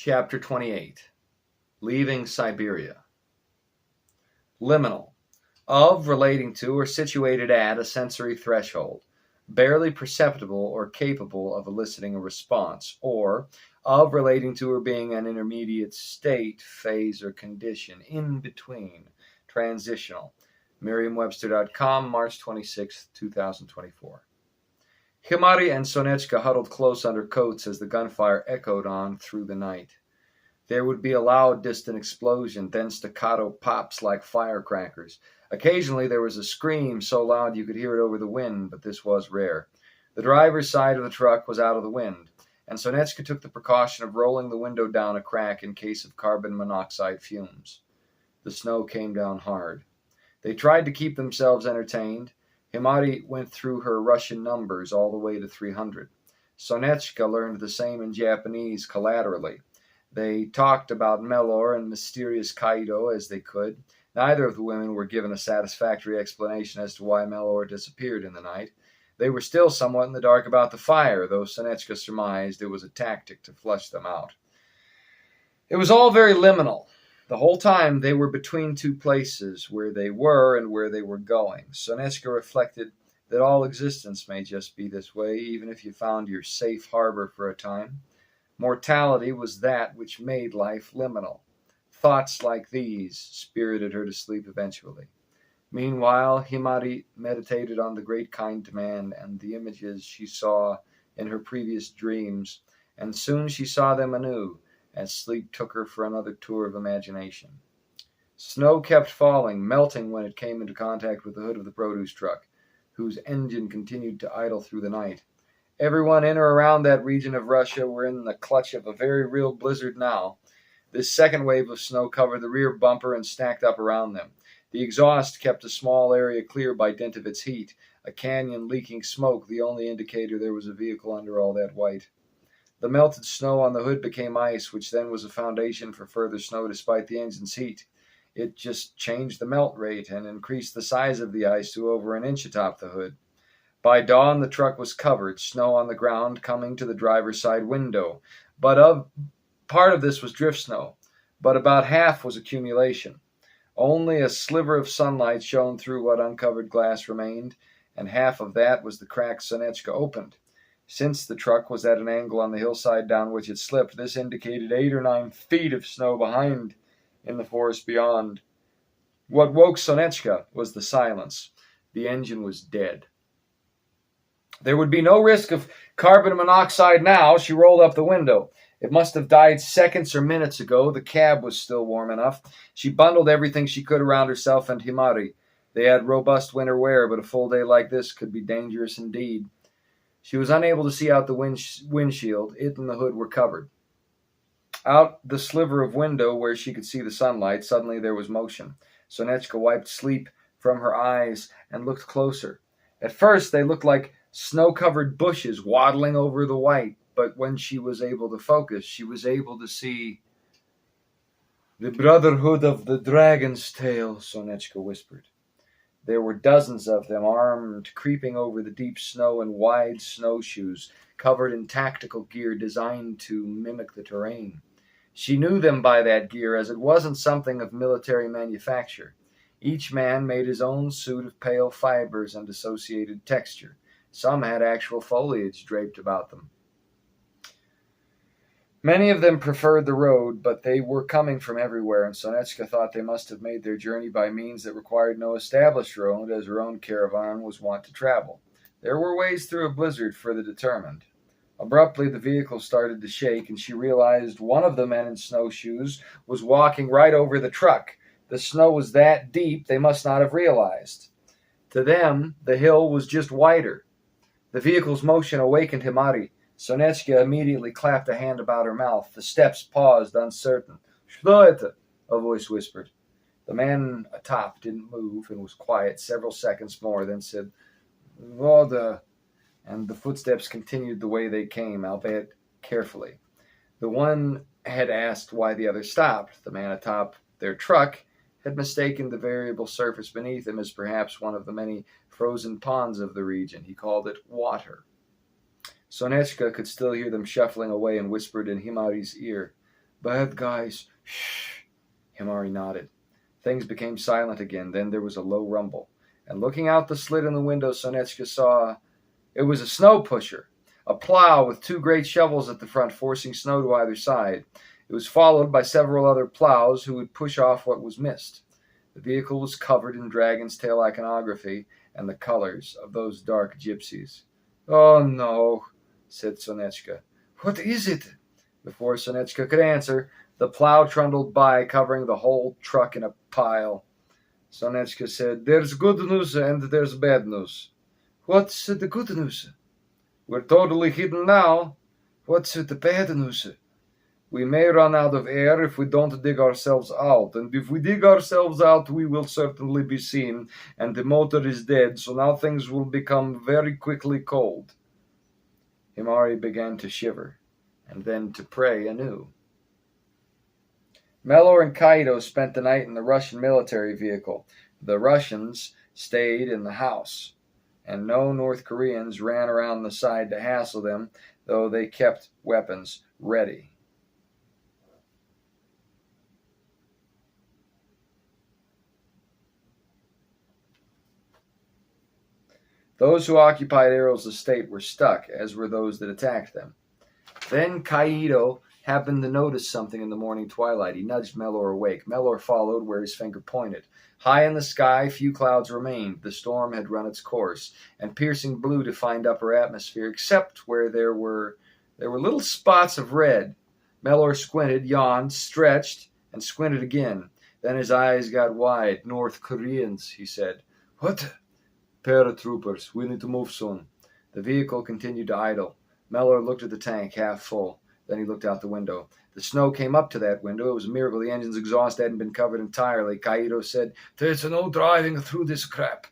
Chapter 28. Leaving Siberia. Liminal. Of, relating to, or situated at a sensory threshold, barely perceptible or capable of eliciting a response, or of relating to or being an intermediate state, phase, or condition, in between, transitional. Merriam-Webster.com, March 26, 2024. Himari and Sonechka huddled close under coats as the gunfire echoed on through the night. There would be a loud, distant explosion, then staccato pops like firecrackers. Occasionally there was a scream so loud you could hear it over the wind, but this was rare. The driver's side of the truck was out of the wind, and Sonechka took the precaution of rolling the window down a crack in case of carbon monoxide fumes. The snow came down hard. They tried to keep themselves entertained. Himari went through her Russian numbers all the way to 300. Sonechka learned the same in Japanese collaterally. They talked about Melor and mysterious Kaido as they could. Neither of the women were given a satisfactory explanation as to why Melor disappeared in the night. They were still somewhat in the dark about the fire, though Sonechka surmised it was a tactic to flush them out. It was all very liminal. The whole time they were between two places, where they were and where they were going. Sonechka reflected that all existence may just be this way, even if you found your safe harbor for a time. Mortality was that which made life liminal. Thoughts like these spirited her to sleep eventually. Meanwhile, Himari meditated on the great kind man and the images she saw in her previous dreams, and soon she saw them anew, as sleep took her for another tour of imagination. Snow kept falling, melting when it came into contact with the hood of the produce truck, whose engine continued to idle through the night. Everyone in or around that region of Russia were in the clutch of a very real blizzard now. This second wave of snow covered the rear bumper and stacked up around them. The exhaust kept a small area clear by dint of its heat, a canyon leaking smoke the only indicator there was a vehicle under all that white. The melted snow on the hood became ice, which then was a foundation for further snow despite the engine's heat. It just changed the melt rate and increased the size of the ice to over an inch atop the hood. By dawn, the truck was covered, snow on the ground coming to the driver's side window. Part of this was drift snow, but about half was accumulation. Only a sliver of sunlight shone through what uncovered glass remained, and half of that was the crack Sonechka opened. Since the truck was at an angle on the hillside down which it slipped, this indicated 8 or 9 feet of snow behind in the forest beyond. What woke Sonechka was the silence. The engine was dead. There would be no risk of carbon monoxide now. She rolled up the window. It must have died seconds or minutes ago. The cab was still warm enough. She bundled everything she could around herself and Himari. They had robust winter wear, but a full day like this could be dangerous indeed. She was unable to see out the windshield. It and the hood were covered. Out the sliver of window where she could see the sunlight, suddenly there was motion. Sonechka wiped sleep from her eyes and looked closer. At first they looked like snow-covered bushes waddling over the white, but when she was able to focus, she was able to see the Brotherhood of the Dragon's Tail, Sonechka whispered. There were dozens of them, armed, creeping over the deep snow in wide snowshoes, covered in tactical gear designed to mimic the terrain. She knew them by that gear, as it wasn't something of military manufacture. Each man made his own suit of pale fibers and associated texture. Some had actual foliage draped about them. Many of them preferred the road, but they were coming from everywhere, and Sonechka thought they must have made their journey by means that required no established road, as her own caravan was wont to travel. There were ways through a blizzard for the determined. Abruptly, the vehicle started to shake, and she realized one of the men in snowshoes was walking right over the truck. The snow was that deep, they must not have realized. To them, the hill was just wider. The vehicle's motion awakened Himari. Sonechka immediately clapped a hand about her mouth. The steps paused, uncertain. "Что это?" a voice whispered. The man atop didn't move and was quiet several seconds more, then said, "Voda," and the footsteps continued the way they came, albeit carefully. The one had asked why the other stopped. The man atop their truck had mistaken the variable surface beneath him as perhaps one of the many frozen ponds of the region. He called it water. Sonechka could still hear them shuffling away and whispered in Himari's ear, Bad guys. Shh. Himari nodded. Things became silent again. Then there was a low rumble. And looking out the slit in the window, Sonetchka saw it was a snow pusher, a plow with two great shovels at the front forcing snow to either side. It was followed by several other plows who would push off what was missed. The vehicle was covered in dragon's tail iconography and the colors of those dark gypsies. Oh no, said Sonetchka. What is it? Before Sonetchka could answer, the plow trundled by, covering the whole truck in a pile. Sonetchka said, There's good news and there's bad news. What's the good news? We're totally hidden now. What's the bad news? We may run out of air if we don't dig ourselves out, and if we dig ourselves out, we will certainly be seen, and the motor is dead, so now things will become very quickly cold. Himari began to shiver, and then to pray anew. Mellor and Kaido spent the night in the Russian military vehicle. The Russians stayed in the house, and no North Koreans ran around the side to hassle them, though they kept weapons ready. Those who occupied Errol's estate were stuck, as were those that attacked them. Then Kaido happened to notice something in the morning twilight. He nudged Mellor awake. Mellor followed where his finger pointed. High in the sky, few clouds remained. The storm had run its course, and piercing blue defined upper atmosphere, except where there were little spots of red. Mellor squinted, yawned, stretched, and squinted again. Then his eyes got wide. North Koreans, he said. What? Paratroopers. We need to move soon. The vehicle continued to idle. Mellor looked at the tank, half full. Then he looked out the window. The snow came up to that window. It was a miracle the engine's exhaust hadn't been covered entirely. Kaido said, There's no driving through this crap.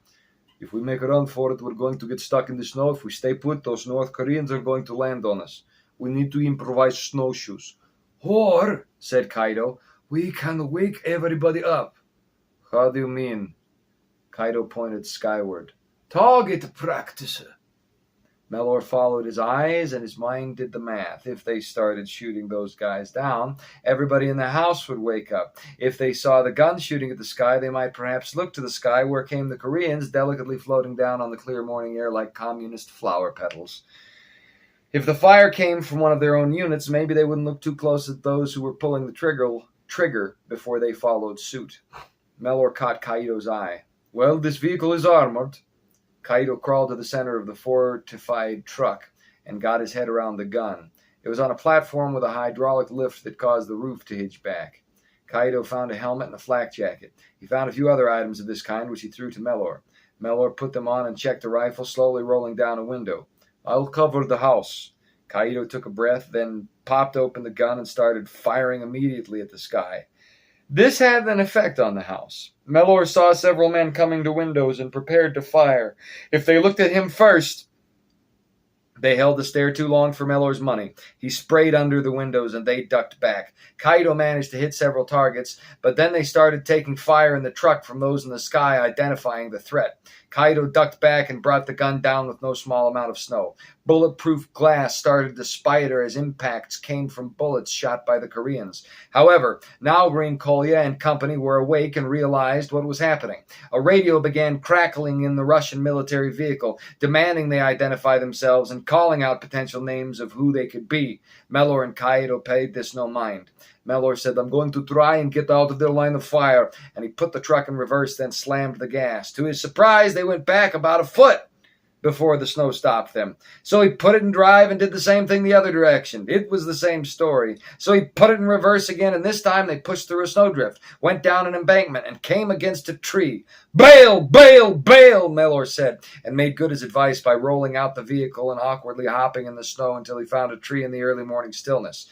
If we make a run for it, we're going to get stuck in the snow. If we stay put, those North Koreans are going to land on us. We need to improvise snowshoes. Or, said Kaido, we can wake everybody up. How do you mean? Kaido pointed skyward. Target practice. Mellor followed his eyes, and his mind did the math. If they started shooting those guys down, everybody in the house would wake up. If they saw the gun shooting at the sky, they might perhaps look to the sky, where came the Koreans, delicately floating down on the clear morning air like communist flower petals. If the fire came from one of their own units, maybe they wouldn't look too close at those who were pulling the trigger before they followed suit. Mellor caught Kaido's eye. Well, this vehicle is armored. Kaido crawled to the center of the fortified truck and got his head around the gun. It was on a platform with a hydraulic lift that caused the roof to hitch back. Kaido found a helmet and a flak jacket. He found a few other items of this kind, which he threw to Mellor. Mellor put them on and checked the rifle, slowly rolling down a window. I'll cover the house. Kaido took a breath, then popped open the gun and started firing immediately at the sky. This had an effect on the house. Mellor saw several men coming to windows and prepared to fire. If they looked at him first, they held the stare too long for Mellor's money. He sprayed under the windows and they ducked back. Kaido managed to hit several targets, but then they started taking fire in the truck from those in the sky, identifying the threat. Kaido ducked back and brought the gun down with no small amount of snow. Bulletproof glass started to spider as impacts came from bullets shot by the Koreans. However, now Green Kolya and company were awake and realized what was happening. A radio began crackling in the Russian military vehicle, demanding they identify themselves and calling out potential names of who they could be. Mellor and Kaido paid this no mind. Mellor said, I'm going to try and get out of their line of fire, and he put the truck in reverse, then slammed the gas. To his surprise, they went back about a foot before the snow stopped them. So he put it in drive and did the same thing the other direction. It was the same story. So he put it in reverse again, and this time they pushed through a snowdrift, went down an embankment, and came against a tree. Bail! Bail! Bail! Mellor said, and made good his advice by rolling out the vehicle and awkwardly hopping in the snow until he found a tree in the early morning stillness.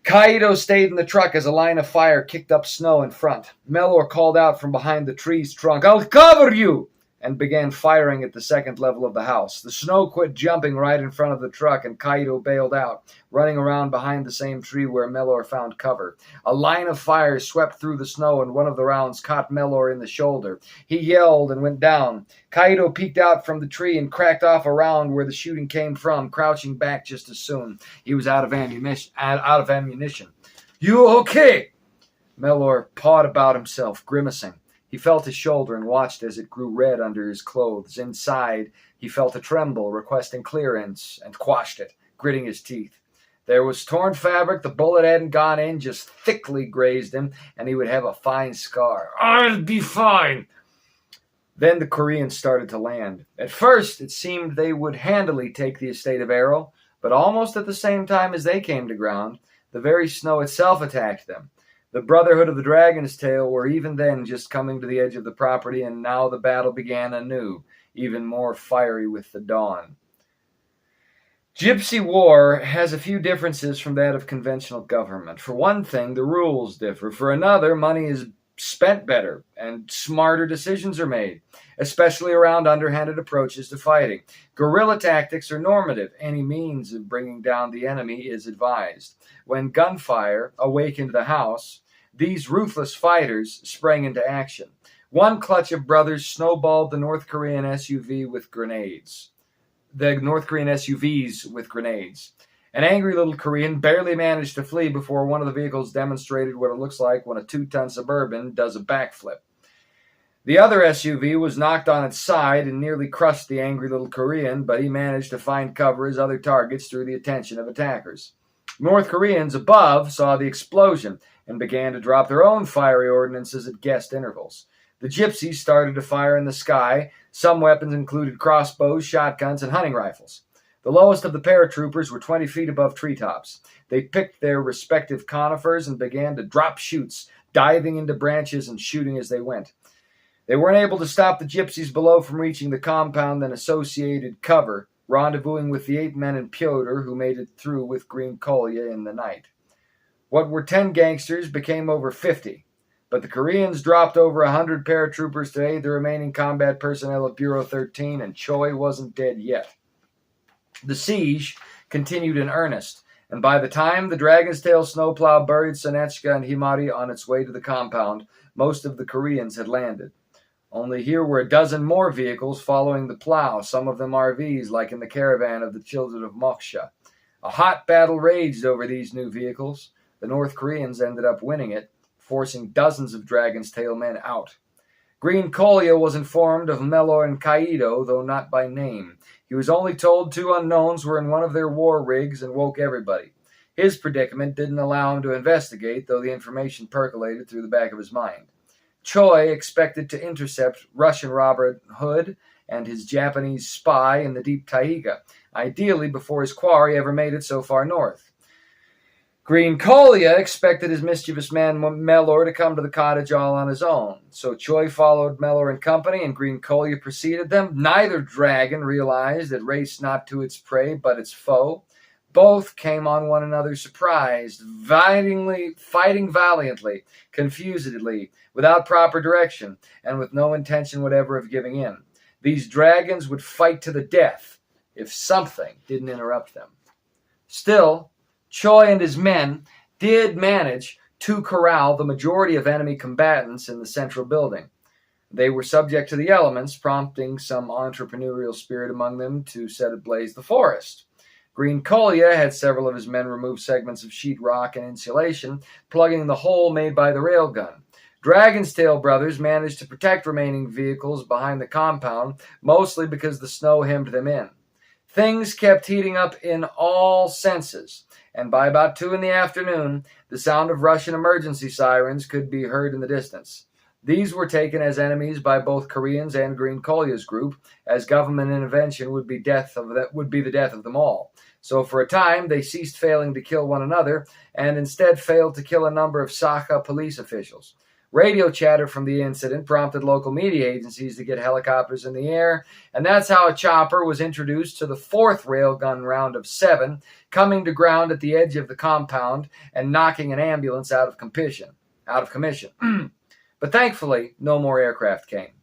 Kaido stayed in the truck as a line of fire kicked up snow in front. Mellor called out from behind the tree's trunk, I'll cover you! And began firing at the second level of the house. The snow quit jumping right in front of the truck, and Kaido bailed out, running around behind the same tree where Mellor found cover. A line of fire swept through the snow, and one of the rounds caught Mellor in the shoulder. He yelled and went down. Kaido peeked out from the tree and cracked off a round where the shooting came from, crouching back just as soon. He was out of ammunition. You okay? Mellor pawed about himself, grimacing. He felt his shoulder and watched as it grew red under his clothes. Inside, he felt a tremble, requesting clearance, and quashed it, gritting his teeth. There was torn fabric, the bullet hadn't gone in, just thickly grazed him, and he would have a fine scar. I'll be fine. Then the Koreans started to land. At first, it seemed they would handily take the estate of Arrow, but almost at the same time as they came to ground, the very snow itself attacked them. The Brotherhood of the Dragon's Tail were even then just coming to the edge of the property, and now the battle began anew, even more fiery with the dawn. Gypsy war has a few differences from that of conventional government. For one thing, the rules differ. For another, money is spent better and smarter decisions are made, especially around underhanded approaches to fighting. Guerrilla tactics are normative. Any means of bringing down the enemy is advised. When gunfire awakened the house, these ruthless fighters sprang into action. One clutch of brothers snowballed the North Korean SUVs with grenades. An angry little Korean barely managed to flee before one of the vehicles demonstrated what it looks like when a 2-ton Suburban does a backflip. The other SUV was knocked on its side and nearly crushed the angry little Korean, but he managed to find cover as other targets drew the attention of attackers. North Koreans above saw the explosion and began to drop their own fiery ordnances at guessed intervals. The gypsies started to fire in the sky. Some weapons included crossbows, shotguns, and hunting rifles. The lowest of the paratroopers were 20 feet above treetops. They picked their respective conifers and began to drop chutes, diving into branches and shooting as they went. They weren't able to stop the gypsies below from reaching the compound and associated cover, rendezvousing with the 8 men in Pyotr who made it through with Green Kolya in the night. What were 10 gangsters became over 50. But the Koreans dropped over 100 paratroopers to aid the remaining combat personnel of Bureau 13, and Choi wasn't dead yet. The siege continued in earnest, and by the time the Dragon's Tail snowplow buried Sonechka and Himari on its way to the compound, most of the Koreans had landed. Only here were a dozen more vehicles following the plow, some of them RVs like in the caravan of the Children of Moksha. A hot battle raged over these new vehicles. The North Koreans ended up winning it, forcing dozens of Dragon's Tail men out. Green Kolya was informed of Mellor and Kaido, though not by name. He was only told 2 unknowns were in one of their war rigs and woke everybody. His predicament didn't allow him to investigate, though the information percolated through the back of his mind. Choi expected to intercept Russian Robert Hood and his Japanese spy in the deep taiga, ideally before his quarry ever made it so far north. Green Kolya expected his mischievous man Mellor to come to the cottage all on his own. So Choi followed Mellor and company, and Green Kolya preceded them. Neither dragon realized it raced not to its prey, but its foe. Both came on one another surprised, fighting valiantly, confusedly, without proper direction, and with no intention whatever of giving in. These dragons would fight to the death if something didn't interrupt them. Still, Choi and his men did manage to corral the majority of enemy combatants in the central building. They were subject to the elements, prompting some entrepreneurial spirit among them to set ablaze the forest. Green Kolya had several of his men remove segments of sheetrock and insulation, plugging the hole made by the railgun. Dragon's Tail brothers managed to protect remaining vehicles behind the compound, mostly because the snow hemmed them in. Things kept heating up in all senses, and by about 2 p.m, the sound of Russian emergency sirens could be heard in the distance. These were taken as enemies by both Koreans and Green Kolya's group, as government intervention would be the death of them all. So for a time, they ceased failing to kill one another, and instead failed to kill a number of Sakha police officials. Radio chatter from the incident prompted local media agencies to get helicopters in the air, and that's how a chopper was introduced to the 4th railgun round of 7, coming to ground at the edge of the compound and knocking an ambulance out of commission. But thankfully, no more aircraft came.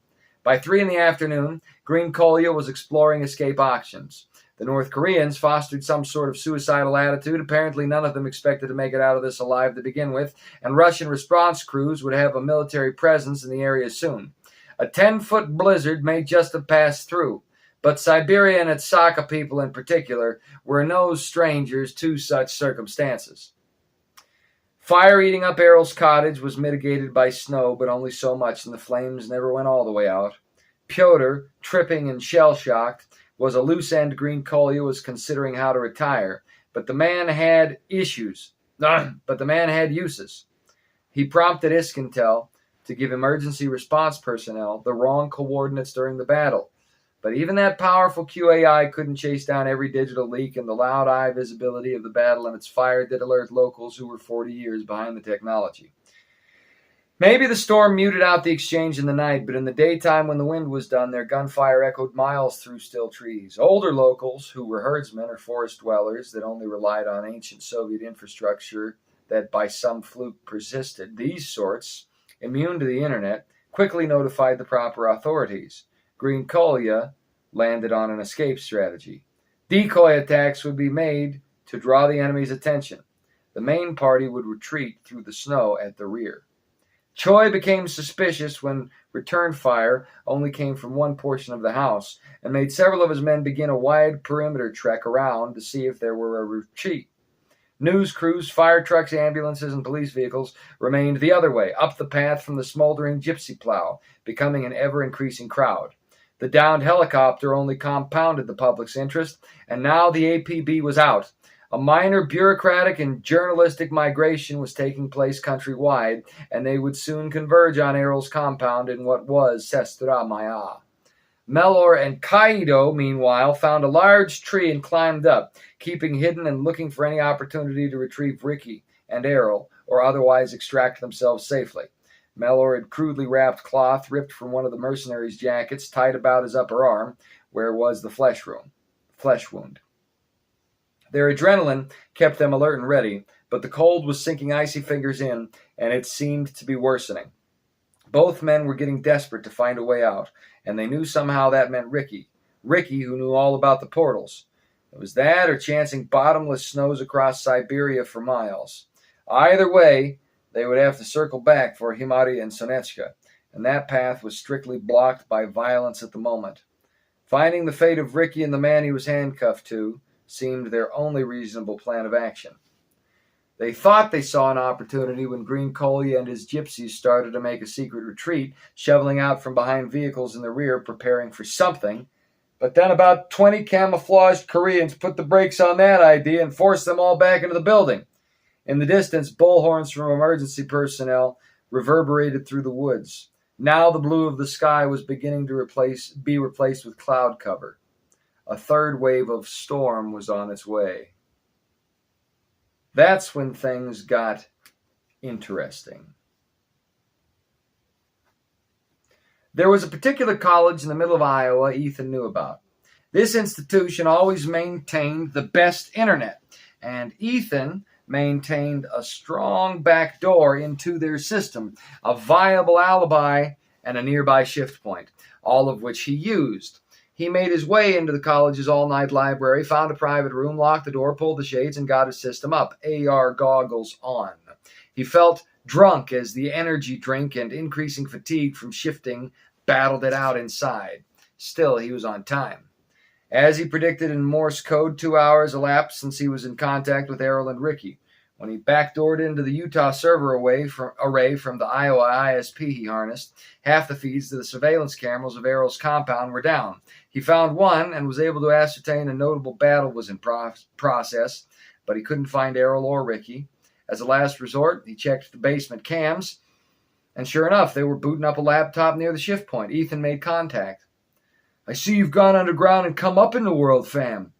By 3 p.m, Green Kolya was exploring escape options. The North Koreans fostered some sort of suicidal attitude. Apparently, none of them expected to make it out of this alive to begin with, and Russian response crews would have a military presence in the area soon. A 10-foot blizzard may just have passed through, but Siberia and its Sakha people in particular were no strangers to such circumstances. Fire eating up Errol's cottage was mitigated by snow, but only so much, and the flames never went all the way out. Pyotr, tripping and shell-shocked, was a loose-end. Green Kolya was considering how to retire, but the man had issues. But the man had uses. He prompted Iskantel to give emergency response personnel the wrong coordinates during the battle. But even that powerful QAI couldn't chase down every digital leak, and the loud eye visibility of the battle and its fire did alert locals who were 40 years behind the technology. Maybe the storm muted out the exchange in the night, but in the daytime when the wind was done, their gunfire echoed miles through still trees. Older locals, who were herdsmen or forest dwellers that only relied on ancient Soviet infrastructure that by some fluke persisted, these sorts, immune to the internet, quickly notified the proper authorities. Green Kolya landed on an escape strategy. Decoy attacks would be made to draw the enemy's attention. The main party would retreat through the snow at the rear. Choi became suspicious when return fire only came from one portion of the house, and made several of his men begin a wide perimeter trek around to see if there were a retreat. News crews, fire trucks, ambulances, and police vehicles remained the other way, up the path from the smoldering gypsy plow, becoming an ever-increasing crowd. The downed helicopter only compounded the public's interest, and now the APB was out. A minor bureaucratic and journalistic migration was taking place countrywide, and they would soon converge on Errol's compound in what was Sestra Maya. Melor and Kaido, meanwhile, found a large tree and climbed up, keeping hidden and looking for any opportunity to retrieve Ricky and Errol, or otherwise extract themselves safely. Melor had crudely wrapped cloth ripped from one of the mercenaries' jackets, tied about his upper arm, where was the flesh wound. Their adrenaline kept them alert and ready, but the cold was sinking icy fingers in, and it seemed to be worsening. Both men were getting desperate to find a way out, and they knew somehow that meant Ricky, who knew all about the portals. It was that or chancing bottomless snows across Siberia for miles. Either way, they would have to circle back for Himari and Sonetchka, and that path was strictly blocked by violence at the moment. Finding the fate of Ricky and the man he was handcuffed to seemed their only reasonable plan of action. They thought they saw an opportunity when Green Kolya and his gypsies started to make a secret retreat, shoveling out from behind vehicles in the rear, preparing for something. But then about 20 camouflaged Koreans put the brakes on that idea and forced them all back into the building. In the distance, bullhorns from emergency personnel reverberated through the woods. Now the blue of the sky was beginning to be replaced with cloud cover. A third wave of storm was on its way. That's when things got interesting. There was a particular college in the middle of Iowa Ethan knew about. This institution always maintained the best internet, and Ethan maintained a strong back door into their system, a viable alibi, and a nearby shift point, all of which he used. He made his way into the college's all-night library, found a private room, locked the door, pulled the shades, and got his system up, AR goggles on. He felt drunk as the energy drink and increasing fatigue from shifting battled it out inside. Still, he was on time. As he predicted in Morse code, 2 hours elapsed since he was in contact with Errol and Ricky. When he backdoored into the Utah server array from the Iowa ISP he harnessed, half the feeds to the surveillance cameras of Errol's compound were down. He found one and was able to ascertain a notable battle was in process, but he couldn't find Errol or Ricky. As a last resort, he checked the basement cams, and sure enough, they were booting up a laptop near the shift point. Ethan made contact. "I see you've gone underground and come up in the world, fam."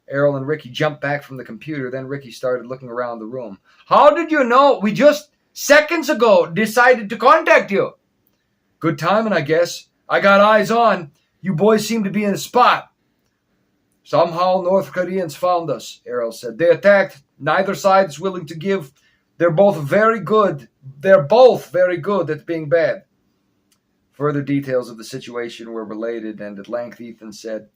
Errol and Ricky jumped back from the computer. Then Ricky started looking around the room. "How did you know? We just seconds ago decided to contact you." "Good timing, I guess. I got eyes on. You boys seem to be in a spot." "Somehow North Koreans found us," Errol said. "They attacked. Neither side is willing to give. They're both very good at being bad." Further details of the situation were related, and at length Ethan said,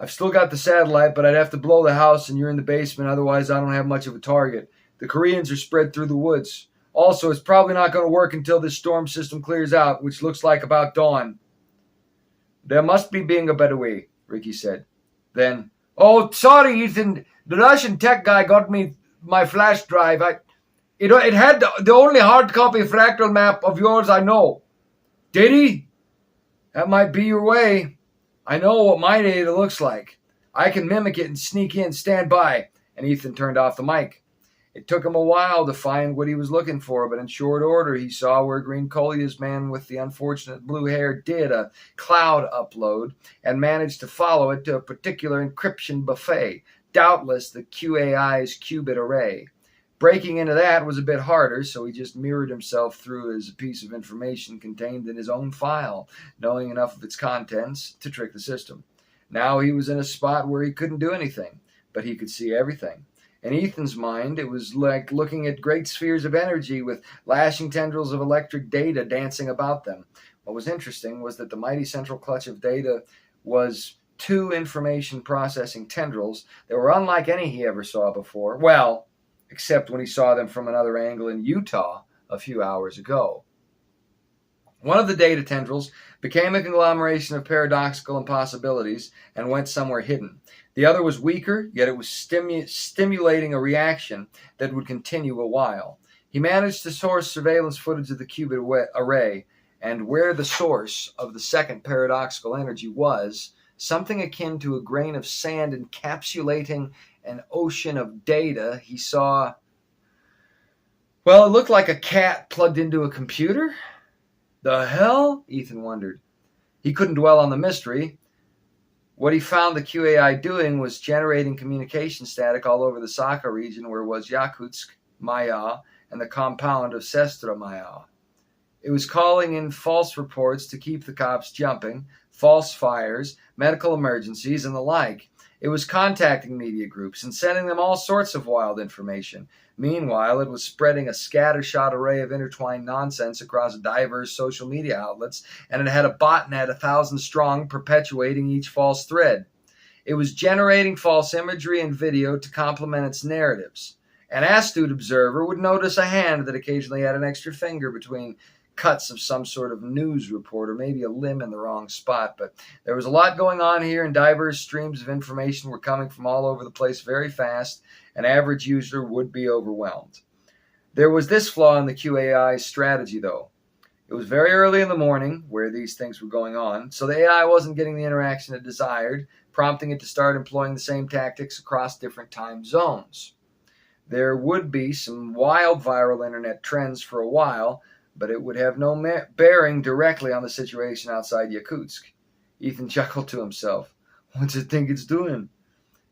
"I've still got the satellite, but I'd have to blow the house and you're in the basement, otherwise I don't have much of a target. The Koreans are spread through the woods. Also, it's probably not going to work until this storm system clears out, which looks like about dawn." "There must be being a better way," Ricky said. Then, "Oh, sorry, Ethan. The Russian tech guy got me my flash drive. It had the only hard copy fractal map of yours I know. Did he? That might be your way. I know what my data looks like. I can mimic it and sneak in. Stand by. And Ethan turned off the mic. It took him a while to find what he was looking for, but in short order, he saw where Green Collia's man with the unfortunate blue hair did a cloud upload and managed to follow it to a particular encryption buffet, doubtless the QAI's qubit array. Breaking into that was a bit harder, so he just mirrored himself through as a piece of information contained in his own file, knowing enough of its contents to trick the system. Now he was in a spot where he couldn't do anything, but he could see everything. In Ethan's mind, it was like looking at great spheres of energy with lashing tendrils of electric data dancing about them. What was interesting was that the mighty central clutch of data was two information processing tendrils that were unlike any he ever saw before. Well, except when he saw them from another angle in Utah a few hours ago. One of the data tendrils became a conglomeration of paradoxical impossibilities and went somewhere hidden. The other was weaker, yet it was stimulating a reaction that would continue a while. He managed to source surveillance footage of the qubit array, and where the source of the second paradoxical energy was, something akin to a grain of sand encapsulating an ocean of data, he saw, well, it looked like a cat plugged into a computer. The hell? Ethan wondered. He couldn't dwell on the mystery. What he found the QAI doing was generating communication static all over the Sakha region where was Yakutsk, Maya, and the compound of Sestra Maya. It was calling in false reports to keep the cops jumping, false fires, medical emergencies, and the like. It was contacting media groups and sending them all sorts of wild information. Meanwhile, it was spreading a scattershot array of intertwined nonsense across diverse social media outlets, and it had a botnet 1,000 strong perpetuating each false thread. It was generating false imagery and video to complement its narratives. An astute observer would notice a hand that occasionally had an extra finger between cuts of some sort of news report or maybe a limb in the wrong spot. But there was a lot going on here, and diverse streams of information were coming from all over the place very fast. An average user would be overwhelmed. There was this flaw in the QAI's strategy, though. It was very early in the morning where these things were going on, so the AI wasn't getting the interaction it desired, prompting it to start employing the same tactics across different time zones. There would be some wild viral internet trends for a while, but it would have no bearing directly on the situation outside Yakutsk. Ethan chuckled to himself. What's it think it's doing?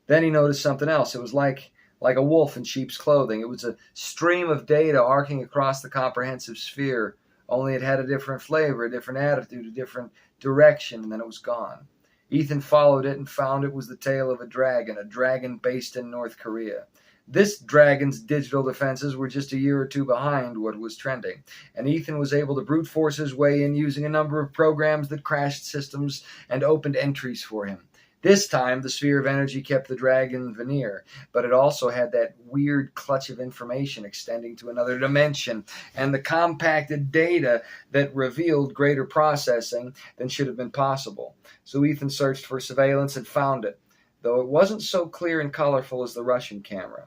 Then he noticed something else. It was like a wolf in sheep's clothing. It was a stream of data arcing across the comprehensive sphere, only it had a different flavor, a different attitude, a different direction, and then it was gone. Ethan followed it and found it was the tale of a dragon based in North Korea. This dragon's digital defenses were just a year or two behind what was trending, and Ethan was able to brute force his way in using a number of programs that crashed systems and opened entries for him. This time, the sphere of energy kept the dragon veneer, but it also had that weird clutch of information extending to another dimension, and the compacted data that revealed greater processing than should have been possible. So Ethan searched for surveillance and found it, though it wasn't so clear and colorful as the Russian camera.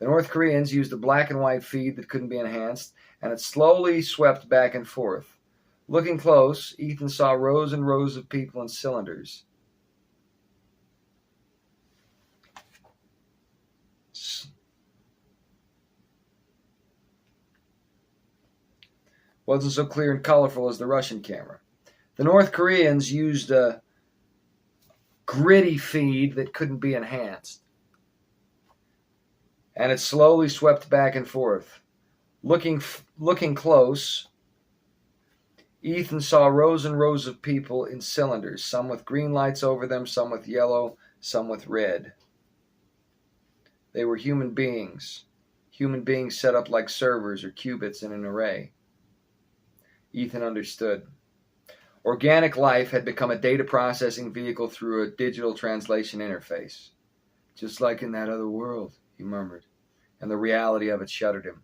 The North Koreans used a black and white feed that couldn't be enhanced, and it slowly swept back and forth. Looking close, Ethan saw rows and rows of people in cylinders. Wasn't so clear and colorful as the Russian camera. The North Koreans used a gritty feed that couldn't be enhanced, and it slowly swept back and forth. Looking close, Ethan saw rows and rows of people in cylinders, some with green lights over them, some with yellow, some with red. They were human beings set up like servers or qubits in an array. Ethan understood. Organic life had become a data processing vehicle through a digital translation interface. Just like in that other world, he murmured, and the reality of it shuddered him.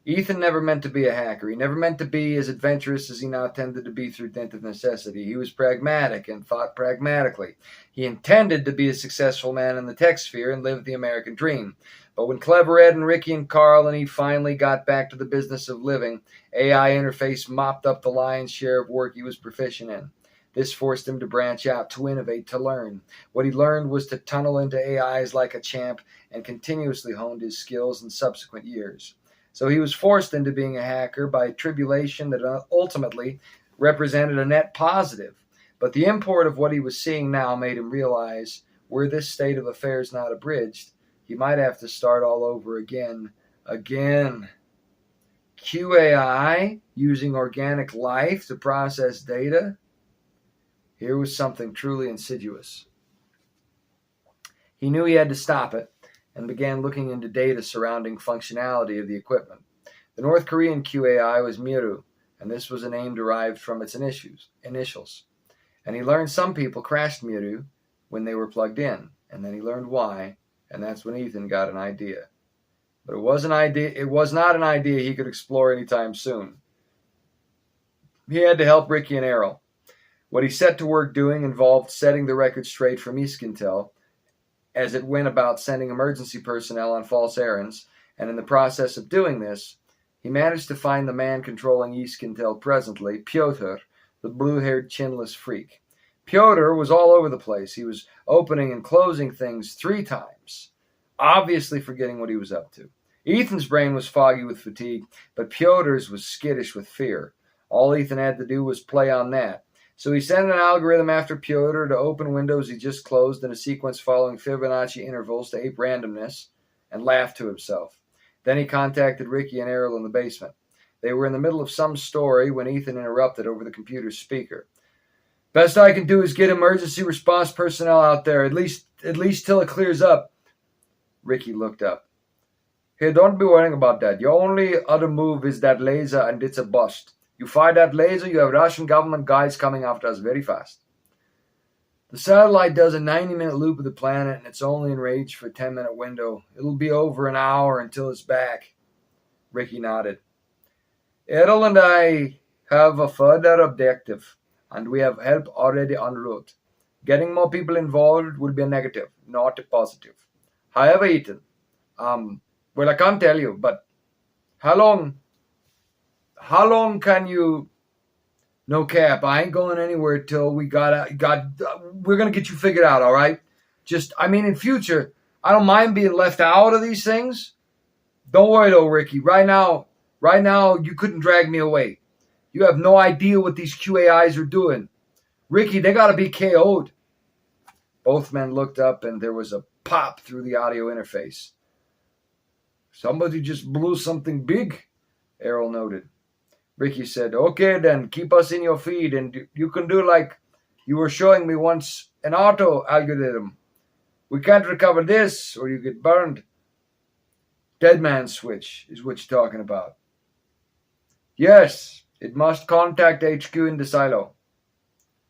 Ethan never meant to be a hacker. He never meant to be as adventurous as he now tended to be through dint of necessity. He was pragmatic and thought pragmatically. He intended to be a successful man in the tech sphere and live the American dream. But when Clever Ed and Ricky and Carl and he finally got back to the business of living, AI interface mopped up the lion's share of work he was proficient in. This forced him to branch out, to innovate, to learn. What he learned was to tunnel into AIs like a champ and continuously honed his skills in subsequent years. So he was forced into being a hacker by tribulation that ultimately represented a net positive. But the import of what he was seeing now made him realize, were this state of affairs not abridged, he might have to start all over again. QAI, using organic life to process data? Here was something truly insidious. He knew he had to stop it, and began looking into data surrounding functionality of the equipment. The North Korean QAI was Miru, and this was a name derived from its initials. And he learned some people crashed Miru when they were plugged in, and then he learned why, and that's when Ethan got an idea. But it was not an idea he could explore anytime soon. He had to help Ricky and Errol. What he set to work doing involved setting the record straight from Easkintel, as it went about sending emergency personnel on false errands, and in the process of doing this, he managed to find the man controlling Easkintel presently, Pyotr, the blue-haired, chinless freak. Pyotr was all over the place. He was opening and closing things 3 times, obviously forgetting what he was up to. Ethan's brain was foggy with fatigue, but Pyotr's was skittish with fear. All Ethan had to do was play on that. So he sent an algorithm after Pyotr to open windows he just closed in a sequence following Fibonacci intervals to ape randomness, and laughed to himself. Then he contacted Ricky and Errol in the basement. They were in the middle of some story when Ethan interrupted over the computer's speaker. Best I can do is get emergency response personnel out there, at least till it clears up. Ricky looked up. Hey, don't be worrying about that. Your only other move is that laser, and it's a bust. You fire that laser, you have Russian government guys coming after us very fast. The satellite does a 90-minute loop of the planet, and it's only in range for a 10-minute window. It'll be over an hour until it's back. Ricky nodded. Errol and I have a further objective, and we have help already en route. Getting more people involved would be a negative, not a positive. However, Ethan, well, I can't tell you, but how long can you... No cap, I ain't going anywhere till we're going to get you figured out, all right? In future, I don't mind being left out of these things. Don't worry, though, Ricky. Right now, you couldn't drag me away. You have no idea what these QAIs are doing. Ricky, they got to be KO'd. Both men looked up, and there was a pop through the audio interface. Somebody just blew something big, Errol noted. Ricky said, okay then, keep us in your feed, and you can do like you were showing me once, an auto algorithm. We can't recover this, or you get burned. Dead man switch is what you're talking about. Yes, it must contact HQ in the silo.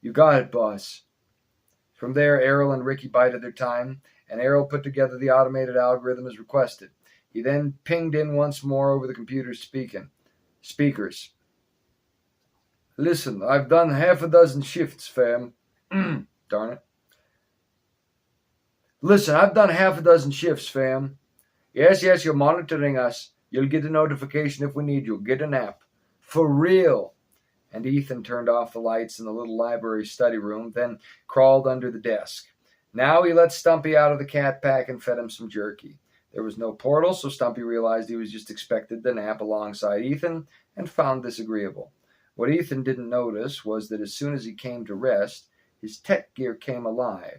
You got it, boss. From there, Errol and Ricky bided their time, and Errol put together the automated algorithm as requested. He then pinged in once more over the computer's speakers. Listen, I've done 6 shifts, fam. Darn it. Listen, I've done 6 shifts, fam. Yes, you're monitoring us. You'll get a notification if we need you. Get a nap. For real. And Ethan turned off the lights in the little library study room, then crawled under the desk. Now he let Stumpy out of the cat pack and fed him some jerky. There was no portal, so Stumpy realized he was just expected to nap alongside Ethan and found this agreeable. What Ethan didn't notice was that as soon as he came to rest, his tech gear came alive.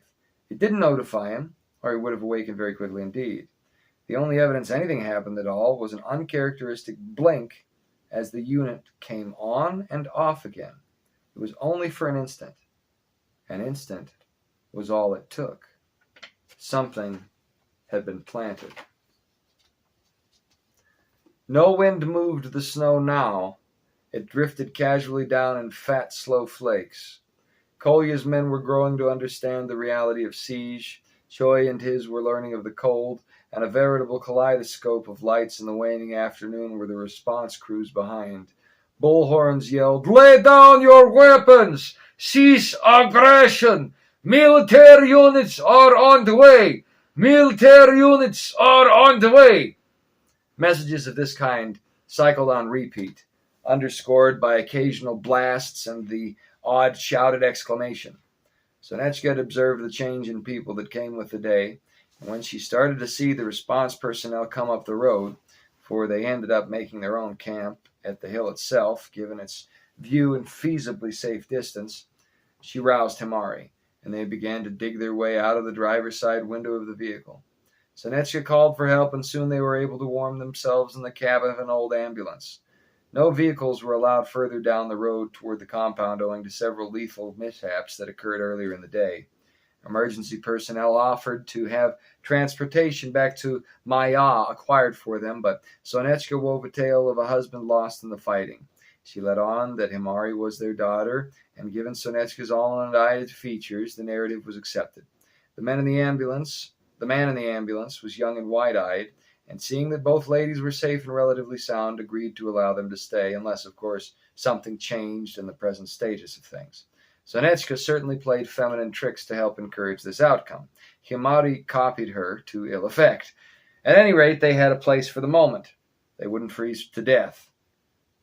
It didn't notify him, or he would have awakened very quickly indeed. The only evidence anything happened at all was an uncharacteristic blink as the unit came on and off again. It was only for an instant. An instant was all it took. Something had been planted. No wind moved the snow now. It drifted casually down in fat, slow flakes. Kolya's men were growing to understand the reality of siege. Choi and his were learning of the cold, and a veritable kaleidoscope of lights in the waning afternoon were the response crews behind. Bullhorns yelled, "Lay down your weapons! Cease aggression! Military units are on the way! Military units are on the way!" Messages of this kind cycled on repeat, underscored by occasional blasts and the odd shouted exclamation. Sonetchka had observed the change in people that came with the day, and when she started to see the response personnel come up the road, for they ended up making their own camp at the hill itself, given its view and feasibly safe distance, she roused Himari, and they began to dig their way out of the driver's side window of the vehicle. Sonetchka called for help, and soon they were able to warm themselves in the cabin of an old ambulance. No vehicles were allowed further down the road toward the compound owing to several lethal mishaps that occurred earlier in the day. Emergency personnel offered to have transportation back to Maya acquired for them, but Sonetchka wove a tale of a husband lost in the fighting. She let on that Himari was their daughter, and given Sonetchka's all-undivided features, the narrative was accepted. The man in the ambulance was young and wide-eyed, and seeing that both ladies were safe and relatively sound, agreed to allow them to stay, unless, of course, something changed in the present status of things. Sonetchka certainly played feminine tricks to help encourage this outcome. Himari copied her to ill effect. At any rate, they had a place for the moment. They wouldn't freeze to death.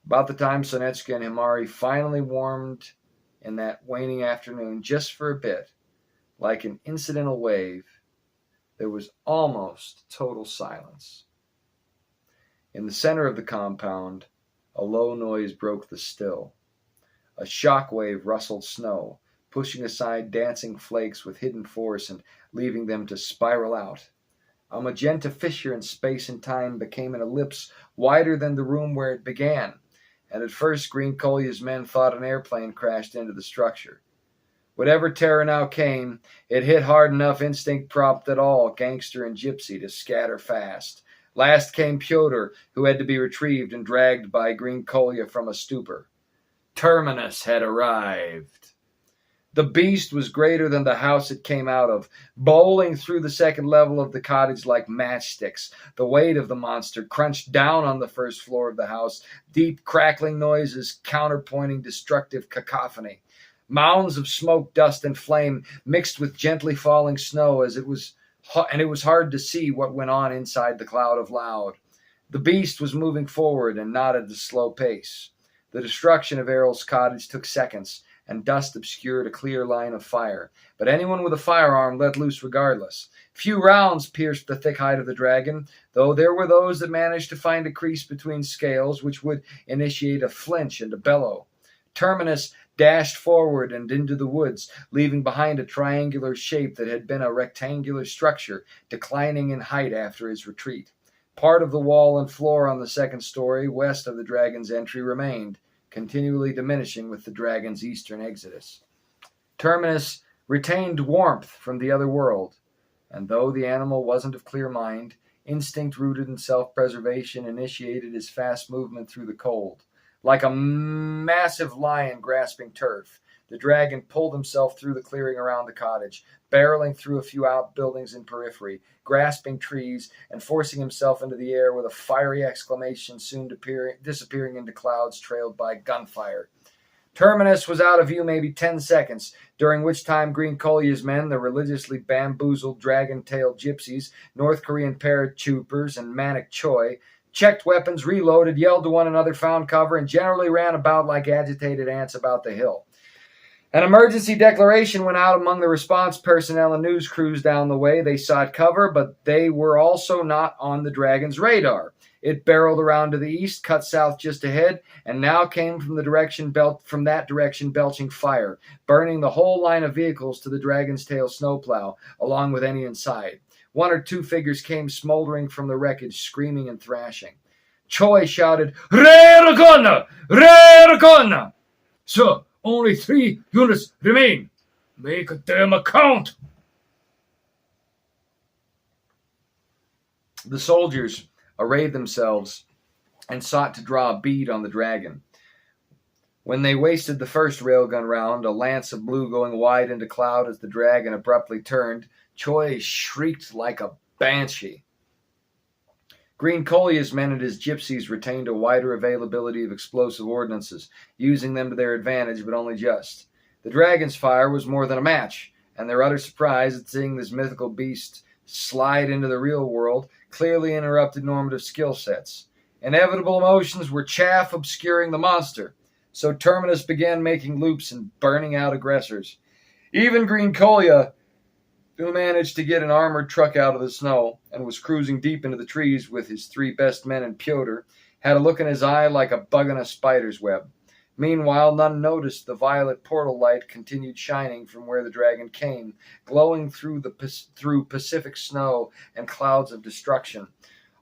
About the time Sonetchka and Himari finally warmed in that waning afternoon, just for a bit, like an incidental wave, there was almost total silence. In the center of the compound, a low noise broke the still. A shock wave rustled snow, pushing aside dancing flakes with hidden force and leaving them to spiral out. A magenta fissure in space and time became an ellipse wider than the room where it began, and at first Green Kolya's men thought an airplane crashed into the structure. Whatever terror now came, it hit hard enough instinct prompted all, gangster and gypsy, to scatter fast. Last came Pyotr, who had to be retrieved and dragged by Green Kolya from a stupor. Terminus had arrived. The beast was greater than the house it came out of, bowling through the second level of the cottage like matchsticks. The weight of the monster crunched down on the first floor of the house, deep crackling noises counterpointing destructive cacophony. Mounds of smoke, dust, and flame mixed with gently falling snow, and it was hard to see what went on inside the cloud of loud. The beast was moving forward and not at a slow pace. The destruction of Errol's cottage took seconds, and dust obscured a clear line of fire. But anyone with a firearm let loose regardless. Few rounds pierced the thick hide of the dragon, though there were those that managed to find a crease between scales which would initiate a flinch and a bellow. Terminus dashed forward and into the woods, leaving behind a triangular shape that had been a rectangular structure, declining in height after his retreat. Part of the wall and floor on the second story, west of the dragon's entry, remained, continually diminishing with the dragon's eastern exodus. Terminus retained warmth from the other world, and though the animal wasn't of clear mind, instinct rooted in self-preservation initiated his fast movement through the cold. Like a massive lion grasping turf, the dragon pulled himself through the clearing around the cottage, barreling through a few outbuildings in periphery, grasping trees, and forcing himself into the air with a fiery exclamation, soon disappearing into clouds trailed by gunfire. Terminus was out of view maybe 10 seconds, during which time Green Kolya's men, the religiously bamboozled dragon-tailed gypsies, North Korean paratroopers, and Manic Choi, checked weapons, reloaded, yelled to one another, found cover, and generally ran about like agitated ants about the hill. An emergency declaration went out among the response personnel and news crews down the way. They sought cover, but they were also not on the dragon's radar. It barreled around to the east, cut south just ahead, and now came from that direction belching fire, burning the whole line of vehicles to the dragon's tail snowplow, along with any inside. One or two figures came smoldering from the wreckage, screaming and thrashing. Choi shouted, "Rear gunner! Rear gunner!" "Sir, only 3 units remain. Make them count." The soldiers arrayed themselves and sought to draw a bead on the dragon. When they wasted the first railgun round, a lance of blue going wide into cloud as the dragon abruptly turned, Choi shrieked like a banshee. Green Kolya's men and his gypsies retained a wider availability of explosive ordnances, using them to their advantage, but only just. The dragon's fire was more than a match, and their utter surprise at seeing this mythical beast slide into the real world clearly interrupted normative skill sets. Inevitable emotions were chaff obscuring the monster, so Terminus began making loops and burning out aggressors. Even Green Kolya, who managed to get an armored truck out of the snow and was cruising deep into the trees with his three best men and Pyotr, had a look in his eye like a bug in a spider's web. Meanwhile, none noticed the violet portal light continued shining from where the dragon came, glowing through Pacific snow and clouds of destruction.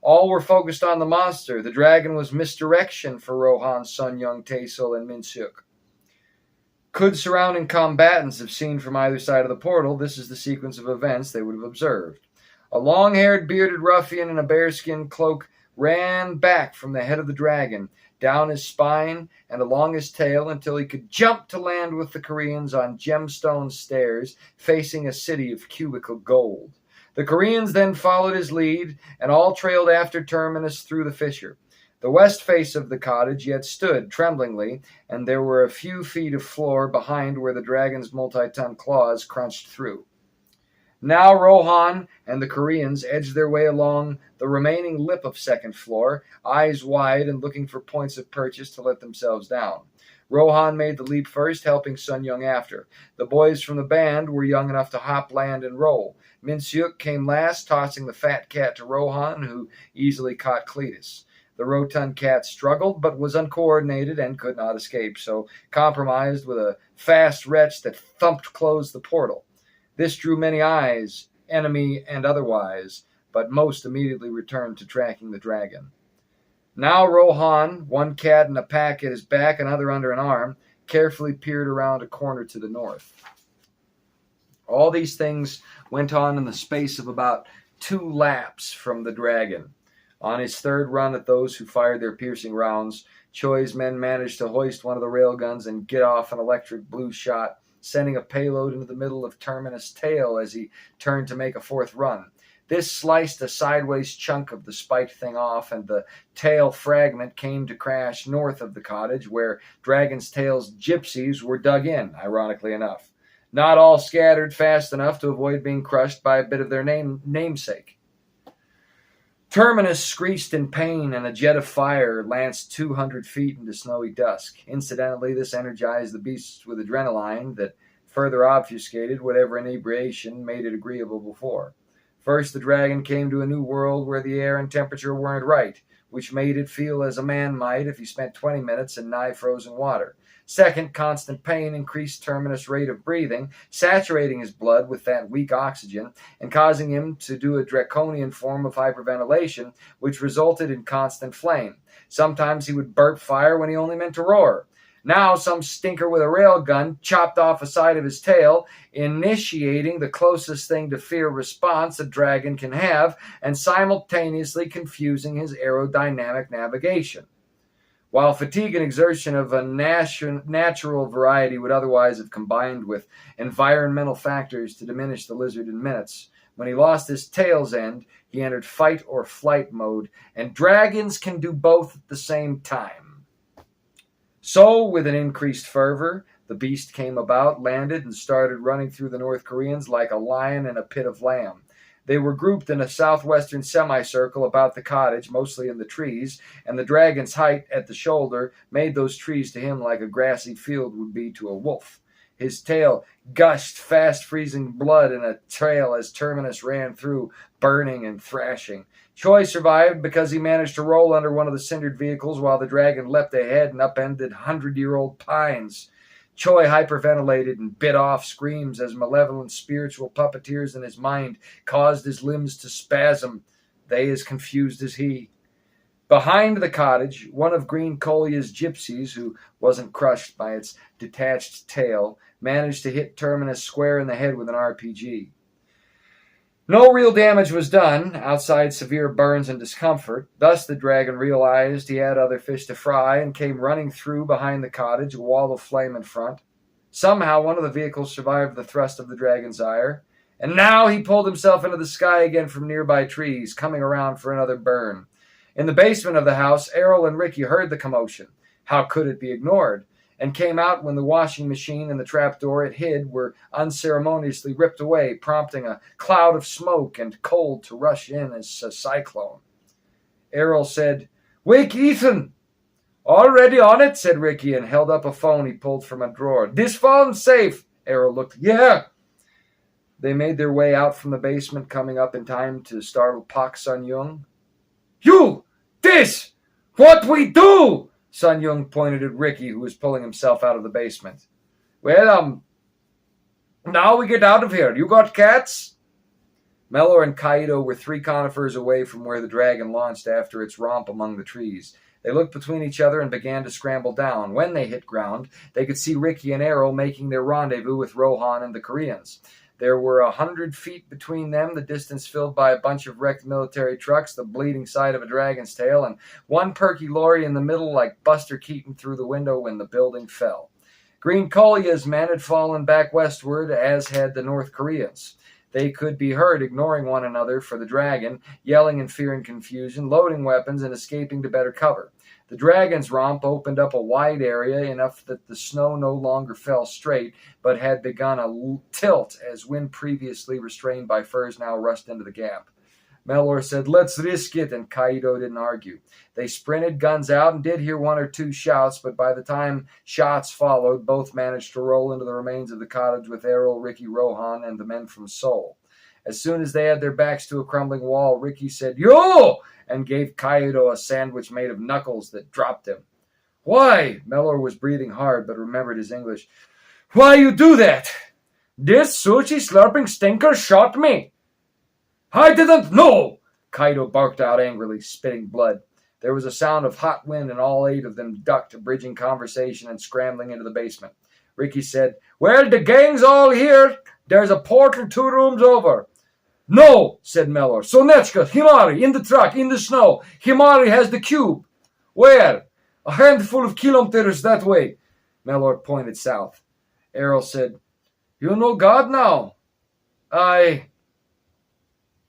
All were focused on the monster. The dragon was misdirection for Rohan, Sun Young, Taesil, and Minsyuk. Could surrounding combatants have seen from either side of the portal, this is the sequence of events they would have observed. A long-haired, bearded ruffian in a bearskin cloak ran back from the head of the dragon, down his spine and along his tail until he could jump to land with the Koreans on gemstone stairs facing a city of cubical gold. The Koreans then followed his lead, and all trailed after Terminus through the fissure. The west face of the cottage yet stood tremblingly, and there were a few feet of floor behind where the dragon's multi-ton claws crunched through. Now Rohan and the Koreans edged their way along the remaining lip of second floor, eyes wide and looking for points of purchase to let themselves down. Rohan made the leap first, helping Sun Young after. The boys from the band were young enough to hop, land, and roll. Minsyuk came last, tossing the fat cat to Rohan, who easily caught Cletus. The rotund cat struggled, but was uncoordinated and could not escape, so compromised with a fast wretch that thumped closed the portal. This drew many eyes, enemy and otherwise, but most immediately returned to tracking the dragon. Now Rohan, one cat in a pack at his back, another under an arm, carefully peered around a corner to the north. All these things went on in the space of about 2 laps from the dragon. On his third run at those who fired their piercing rounds, Choi's men managed to hoist one of the railguns and get off an electric blue shot, sending a payload into the middle of Terminus' tail as he turned to make a fourth run. This sliced a sideways chunk of the spiked thing off, and the tail fragment came to crash north of the cottage, where Dragon's Tail's gypsies were dug in, ironically enough. Not all scattered fast enough to avoid being crushed by a bit of their namesake. Terminus screeched in pain, and a jet of fire lanced 200 feet into snowy dusk. Incidentally, this energized the beasts with adrenaline that further obfuscated whatever inebriation made it agreeable before. First, the dragon came to a new world where the air and temperature weren't right, which made it feel as a man might if he spent 20 minutes in nigh frozen water. Second, constant pain increased Terminus' rate of breathing, saturating his blood with that weak oxygen and causing him to do a draconian form of hyperventilation, which resulted in constant flame. Sometimes he would burp fire when he only meant to roar. Now some stinker with a railgun chopped off a side of his tail, initiating the closest thing to fear response a dragon can have and simultaneously confusing his aerodynamic navigation. While fatigue and exertion of a natural variety would otherwise have combined with environmental factors to diminish the lizard in minutes, when he lost his tail's end, he entered fight or flight mode, and dragons can do both at the same time. So, with an increased fervor, the beast came about, landed, and started running through the North Koreans like a lion in a pit of lamb. They were grouped in a southwestern semicircle about the cottage, mostly in the trees, and the dragon's height at the shoulder made those trees to him like a grassy field would be to a wolf. His tail gushed fast-freezing blood in a trail as Terminus ran through, burning and thrashing. Choi survived because he managed to roll under one of the cindered vehicles while the dragon leapt ahead and upended 100-year-old pines. Choi hyperventilated and bit off screams as malevolent spiritual puppeteers in his mind caused his limbs to spasm, they as confused as he. Behind the cottage, one of Green Kolya's gypsies, who wasn't crushed by its detached tail, managed to hit Terminus square in the head with an RPG. No real damage was done, outside severe burns and discomfort. Thus the dragon realized he had other fish to fry and came running through behind the cottage, a wall of flame in front. Somehow one of the vehicles survived the thrust of the dragon's ire, and now he pulled himself into the sky again from nearby trees, coming around for another burn. In the basement of the house, Errol and Ricky heard the commotion. How could it be ignored? And came out when the washing machine and the trapdoor it hid were unceremoniously ripped away, prompting a cloud of smoke and cold to rush in as a cyclone. Errol said, "Wake Ethan!" "Already on it," said Ricky, and held up a phone he pulled from a drawer. "This phone's safe." Errol looked. "Yeah." They made their way out from the basement, coming up in time to startle Pak Sun-young. "You! This! What we do?" Sun-young pointed at Ricky, who was pulling himself out of the basement. "Well, now we get out of here. You got cats?" Mellor and Kaido were 3 conifers away from where the dragon launched after its romp among the trees. They looked between each other and began to scramble down. When they hit ground, they could see Ricky and Errol making their rendezvous with Rohan and the Koreans. There were 100 feet between them, the distance filled by a bunch of wrecked military trucks, the bleeding side of a dragon's tail, and one perky lorry in the middle like Buster Keaton through the window when the building fell. Green Kolya's men had fallen back westward, as had the North Koreans. They could be heard ignoring one another for the dragon, yelling in fear and confusion, loading weapons, and escaping to better cover. The dragon's romp opened up a wide area, enough that the snow no longer fell straight, but had begun a tilt as wind previously restrained by firs now rushed into the gap. Mellor said, "Let's risk it," and Kaido didn't argue. They sprinted, guns out, and did hear 1 or 2 shouts, but by the time shots followed, both managed to roll into the remains of the cottage with Errol, Ricky, Rohan, and the men from Seoul. As soon as they had their backs to a crumbling wall, Ricky said, "Yo!" and gave Kaido a sandwich made of knuckles that dropped him. "Why?" Mellor was breathing hard, but remembered his English. "Why you do that?" "This sushi-slurping stinker shot me." "I didn't know!" Kaido barked out angrily, spitting blood. There was a sound of hot wind, and all 8 of them ducked, bridging conversation and scrambling into the basement. Ricky said, "Well, the gang's all here. There's a portal 2 rooms over." "No," said Mellor. "Sonechka, Himari, in the truck, in the snow. Himari has the cube." "Where?" "A handful of kilometers that way." Mellor pointed south. Errol said, "You know God now?"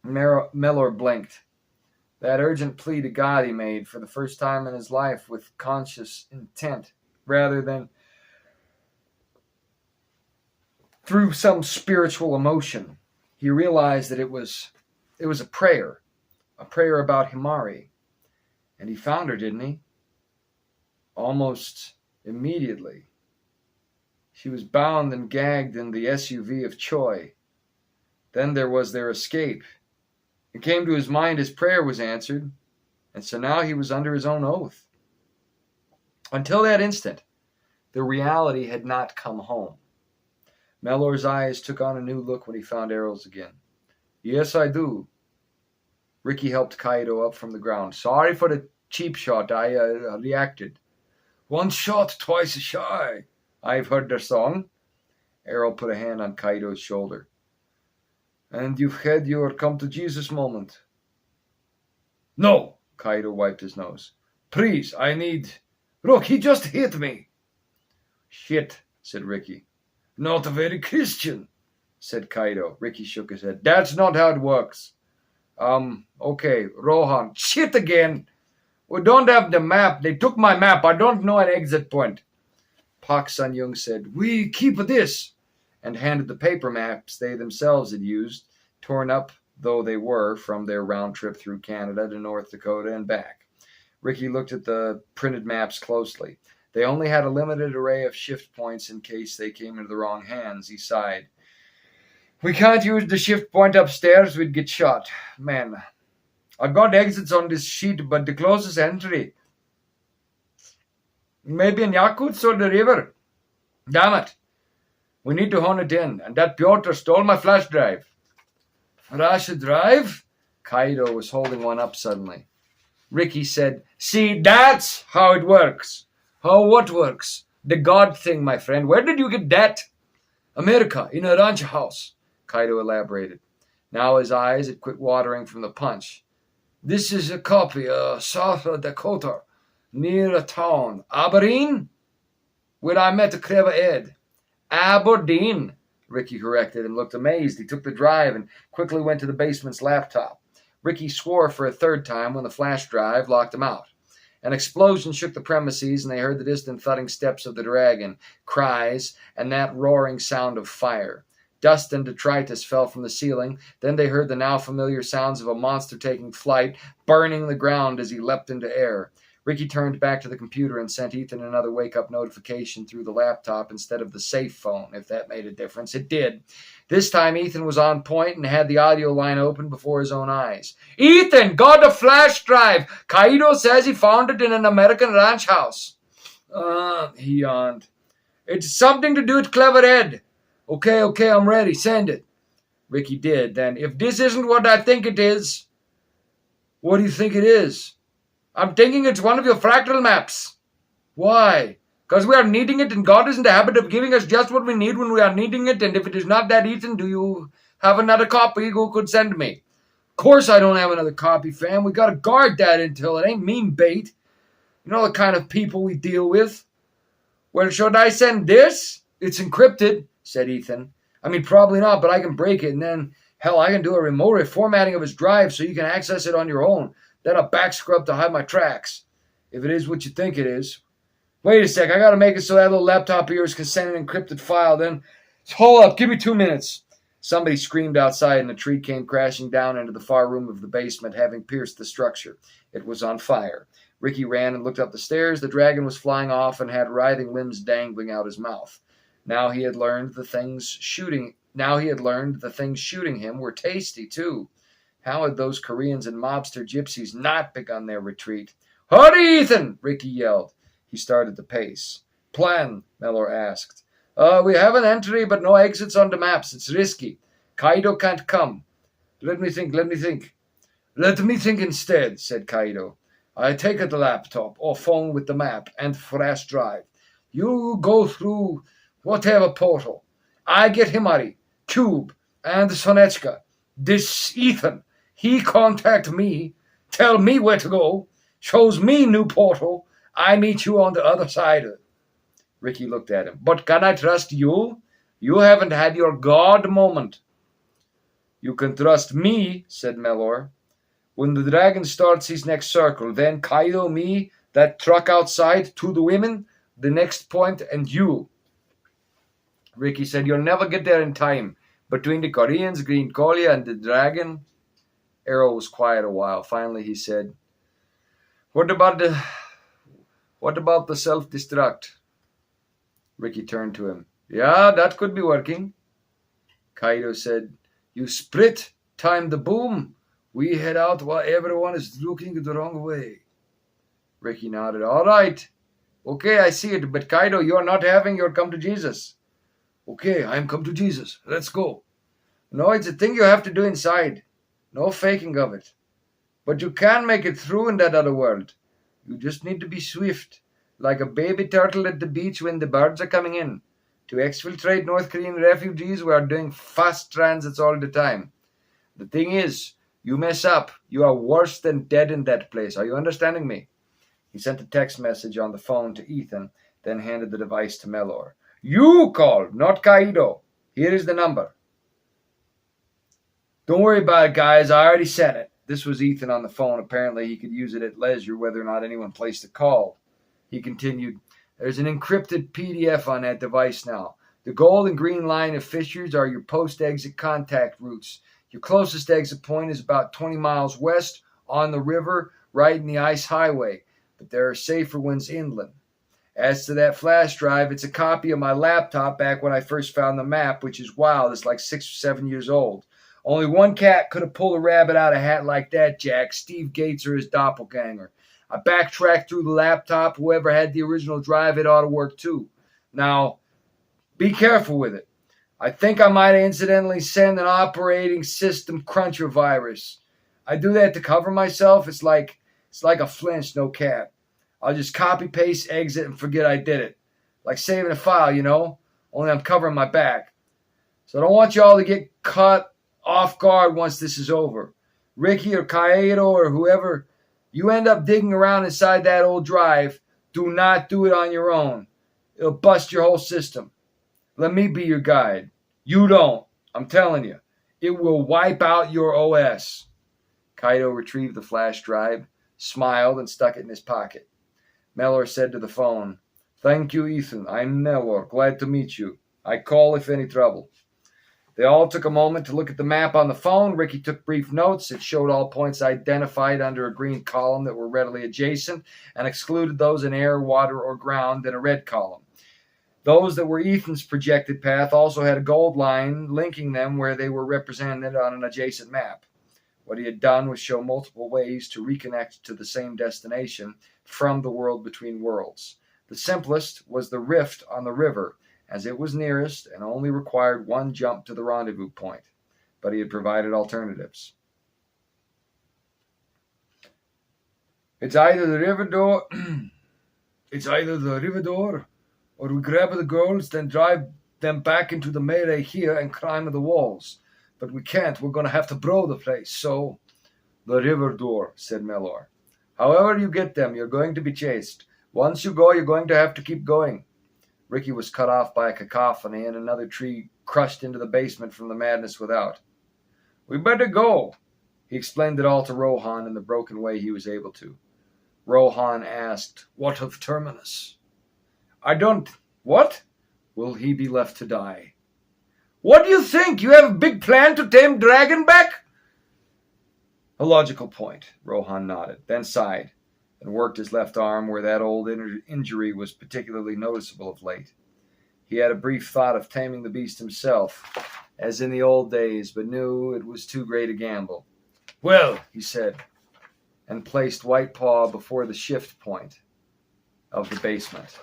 Mellor blinked. That urgent plea to God he made for the first time in his life with conscious intent, rather than through some spiritual emotion. He realized that it was a prayer about Himari. And he found her, didn't he? Almost immediately. She was bound and gagged in the SUV of Choi. Then there was their escape. It came to his mind his prayer was answered, and so now he was under his own oath. Until that instant, the reality had not come home. Mellor's eyes took on a new look when he found Errol's again. "Yes, I do." Ricky helped Kaido up from the ground. "Sorry for the cheap shot. I reacted." "One shot, twice shy. I've heard their song." Errol put a hand on Kaido's shoulder. "And you've had your come to Jesus moment." "No." Kaido wiped his nose. "Please, I need... Look, he just hit me." "Shit," said Ricky. "Not very Christian," said Kaido. Ricky shook his head. "That's not how it works." Okay, Rohan. "Shit again. We don't have the map. They took my map. I don't know an exit point." Pak Sun-young said, "We keep this," and handed the paper maps they themselves had used, torn up though they were from their round trip through Canada to North Dakota and back. Ricky looked at the printed maps closely. They only had a limited array of shift points in case they came into the wrong hands. He sighed. "We can't use the shift point upstairs. We'd get shot. Man, I've got exits on this sheet, but the closest entry... maybe in Yakutsk or the river. Damn it. We need to hone it in. And that Piotr stole my flash drive." "Flash drive?" Kaido was holding one up suddenly. Ricky said, "See, that's how it works." "How what works?" "The God thing, my friend. Where did you get that?" "America, in a ranch house," Kaido elaborated. Now his eyes had quit watering from the punch. "This is a copy, South Dakota, near a town. Aberdeen? Where I met a clever Ed." "Aberdeen," Ricky corrected and looked amazed. He took the drive and quickly went to the basement's laptop. Ricky swore for a third time when the flash drive locked him out. An explosion shook the premises, and they heard the distant thudding steps of the dragon, cries, and that roaring sound of fire. Dust and detritus fell from the ceiling. Then they heard the now familiar sounds of a monster taking flight, burning the ground as he leapt into air. Ricky turned back to the computer and sent Ethan another wake-up notification through the laptop instead of the safe phone, if that made a difference. It did. This time Ethan was on point and had the audio line open before his own eyes. "Ethan, got a flash drive. Kaido says he found it in an American ranch house." He yawned. "It's something to do with Clever Ed." Okay, I'm ready. Send it." Ricky did. Then, "If this isn't what I think it is..." "What do you think it is?" "I'm thinking it's one of your fractal maps." "Why?" "Because we are needing it, and God is in the habit of giving us just what we need when we are needing it, and if it is not that, Ethan, do you have another copy you could send me?" "Of course I don't have another copy, fam. We gotta guard that intel. It ain't mean bait. You know the kind of people we deal with." "Well, should I send this?" "It's encrypted," said Ethan. "I mean, probably not, but I can break it, and then, hell, I can do a remote reformatting of his drive so you can access it on your own. Then a back scrub to hide my tracks. If it is what you think it is. Wait a sec, I gotta make it so that little laptop of yours can send an encrypted file, then... Hold up, give me 2 minutes." Somebody screamed outside, and a tree came crashing down into the far room of the basement, having pierced the structure. It was on fire. Ricky ran and looked up the stairs. The dragon was flying off and had writhing limbs dangling out his mouth. Now he had learned the things shooting him were tasty, too. How had those Koreans and mobster gypsies not begun their retreat? "Hurry, Ethan!" Ricky yelled. He started to pace. "Plan?" Mellor asked. We have an entry, but no exits on the maps. It's risky. Kaido can't come." Let me think. "Let me think instead," said Kaido. "I take the laptop or phone with the map and flash drive. You go through whatever portal. I get Himari, Cube, and Sonechka. This Ethan, he contact me, tell me where to go, shows me new portal. I meet you on the other side." Ricky looked at him. "But can I trust you? You haven't had your God moment." "You can trust me," said Mellor. "When the dragon starts his next circle, then Kaido, me, that truck outside, to the women, the next point, and you." Ricky said, "You'll never get there in time. Between the Koreans, Green Kolya, and the dragon." Arrow was quiet a while. Finally he said, What about the self-destruct?" Ricky turned to him. "Yeah, that could be working." Kaido said, "You sprit, time the boom. We head out while everyone is looking the wrong way." Ricky nodded. "All right. Okay, I see it. But Kaido, you're not having your come to Jesus." "Okay, I'm come to Jesus. Let's go." "No, it's a thing you have to do inside. No faking of it. But you can make it through in that other world. You just need to be swift, like a baby turtle at the beach when the birds are coming in. To exfiltrate North Korean refugees, we are doing fast transits all the time. The thing is, you mess up, you are worse than dead in that place. Are you understanding me?" He sent a text message on the phone to Ethan, then handed the device to Mellor. "You called, not Kaido. Here is the number." "Don't worry about it, guys. I already sent it." This was Ethan on the phone. Apparently he could use it at leisure, whether or not anyone placed a call. He continued, "There's an encrypted PDF on that device now. The gold and green line of fissures are your post-exit contact routes. Your closest exit point is about 20 miles west on the river, right in the ice highway, but there are safer ones inland. As to that flash drive, it's a copy of my laptop back when I first found the map, which is wild. It's like 6 or 7 years old. Only one cat could have pulled a rabbit out of a hat like that, Jack. Steve Gates or his doppelganger. I backtracked through the laptop. Whoever had the original drive, it ought to work too. Now, be careful with it. I think I might incidentally send an operating system cruncher virus. I do that to cover myself. It's like a flinch, no cap. I'll just copy, paste, exit, and forget I did it. Like saving a file, you know? Only I'm covering my back. So I don't want you all to get caught off guard once this is over. Ricky or Kaido or whoever, you end up digging around inside that old drive, do not do it on your own. It'll bust your whole system. Let me be your guide. You don't. I'm telling you. It will wipe out your OS. Kaido retrieved the flash drive, smiled, and stuck it in his pocket. Mellor said to the phone, "Thank you, Ethan. I'm Mellor. Glad to meet you. I call if any trouble." They all took a moment to look at the map on the phone. Ricky took brief notes. It showed all points identified under a green column that were readily adjacent and excluded those in air, water, or ground in a red column. Those that were Ethan's projected path also had a gold line linking them where they were represented on an adjacent map. What he had done was show multiple ways to reconnect to the same destination from the world between worlds. The simplest was the rift on the river, as it was nearest and only required one jump to the rendezvous point, but he had provided alternatives. It's either the river door, or we grab the girls, then drive them back into the melee here and climb the walls. But we can't. We're going to have to blow the place. So, the river door, said Mellor. However you get them, you're going to be chased. Once you go, you're going to have to keep going. Ricky was cut off by a cacophony, and another tree crushed into the basement from the madness without. We better go. He explained it all to Rohan in the broken way he was able to. Rohan asked, What of Terminus? I don't... What? Will he be left to die? What do you think? You have a big plan to tame Dragonback? A logical point, Rohan nodded, then sighed, and worked his left arm where that old injury was particularly noticeable of late. He had a brief thought of taming the beast himself, as in the old days, but knew it was too great a gamble. Well, he said, and placed White Paw before the shift point of the basement.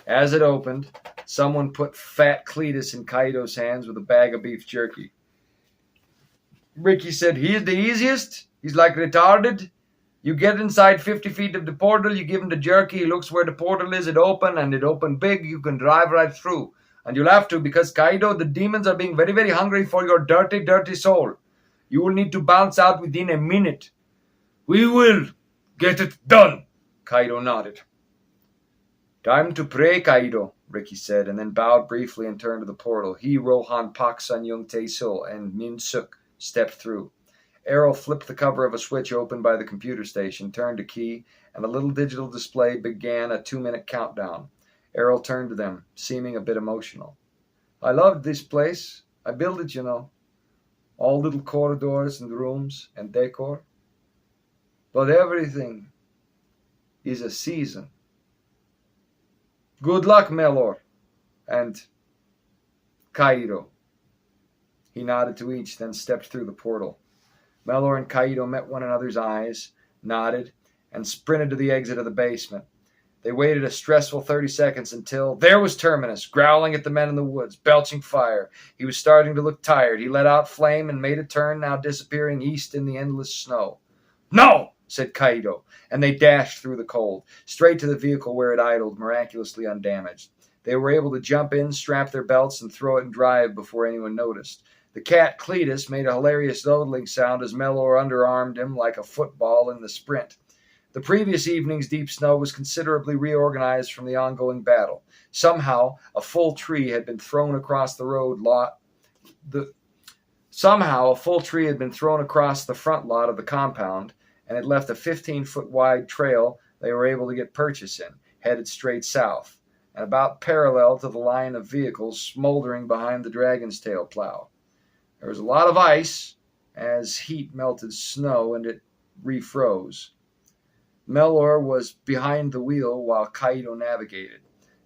As it opened, someone put fat Cletus in Kaido's hands with a bag of beef jerky. Ricky said, He's the easiest. He's like retarded. You get inside 50 feet of the portal, you give him the jerky, he looks where the portal is, it open big, you can drive right through. And you'll have to, because Kaido, the demons are being very, very hungry for your dirty, dirty soul. You will need to bounce out within a minute. We will get it done, Kaido nodded. Time to pray, Kaido, Ricky said, and then bowed briefly and turned to the portal. He, Rohan, Pak Sun Young Tae-sil, and Min Suk stepped through. Errol flipped the cover of a switch opened by the computer station, turned a key, and a little digital display began a 2-minute countdown. Errol turned to them, seeming a bit emotional. I loved this place. I built it, you know. All little corridors and rooms and decor. But everything is a season. Good luck, Mellor. And Kaido. He nodded to each, then stepped through the portal. Mellor and Kaido met one another's eyes, nodded, and sprinted to the exit of the basement. They waited a stressful 30 seconds until there was Terminus, growling at the men in the woods, belching fire. He was starting to look tired. He let out flame and made a turn, now disappearing east in the endless snow. No, said Kaido, and they dashed through the cold, straight to the vehicle where it idled, miraculously undamaged. They were able to jump in, strap their belts, and throw it in drive before anyone noticed. The cat Cletus made a hilarious yodeling sound as Mellor underarmed him like a football in the sprint. The previous evening's deep snow was considerably reorganized from the ongoing battle. Somehow, a full tree had been thrown across the front lot of the compound, and it left a 15-foot wide trail they were able to get purchase in, headed straight south, and about parallel to the line of vehicles smoldering behind the Dragon's Tail plow. There was a lot of ice as heat melted snow and it refroze. Mellor was behind the wheel while Kaido navigated.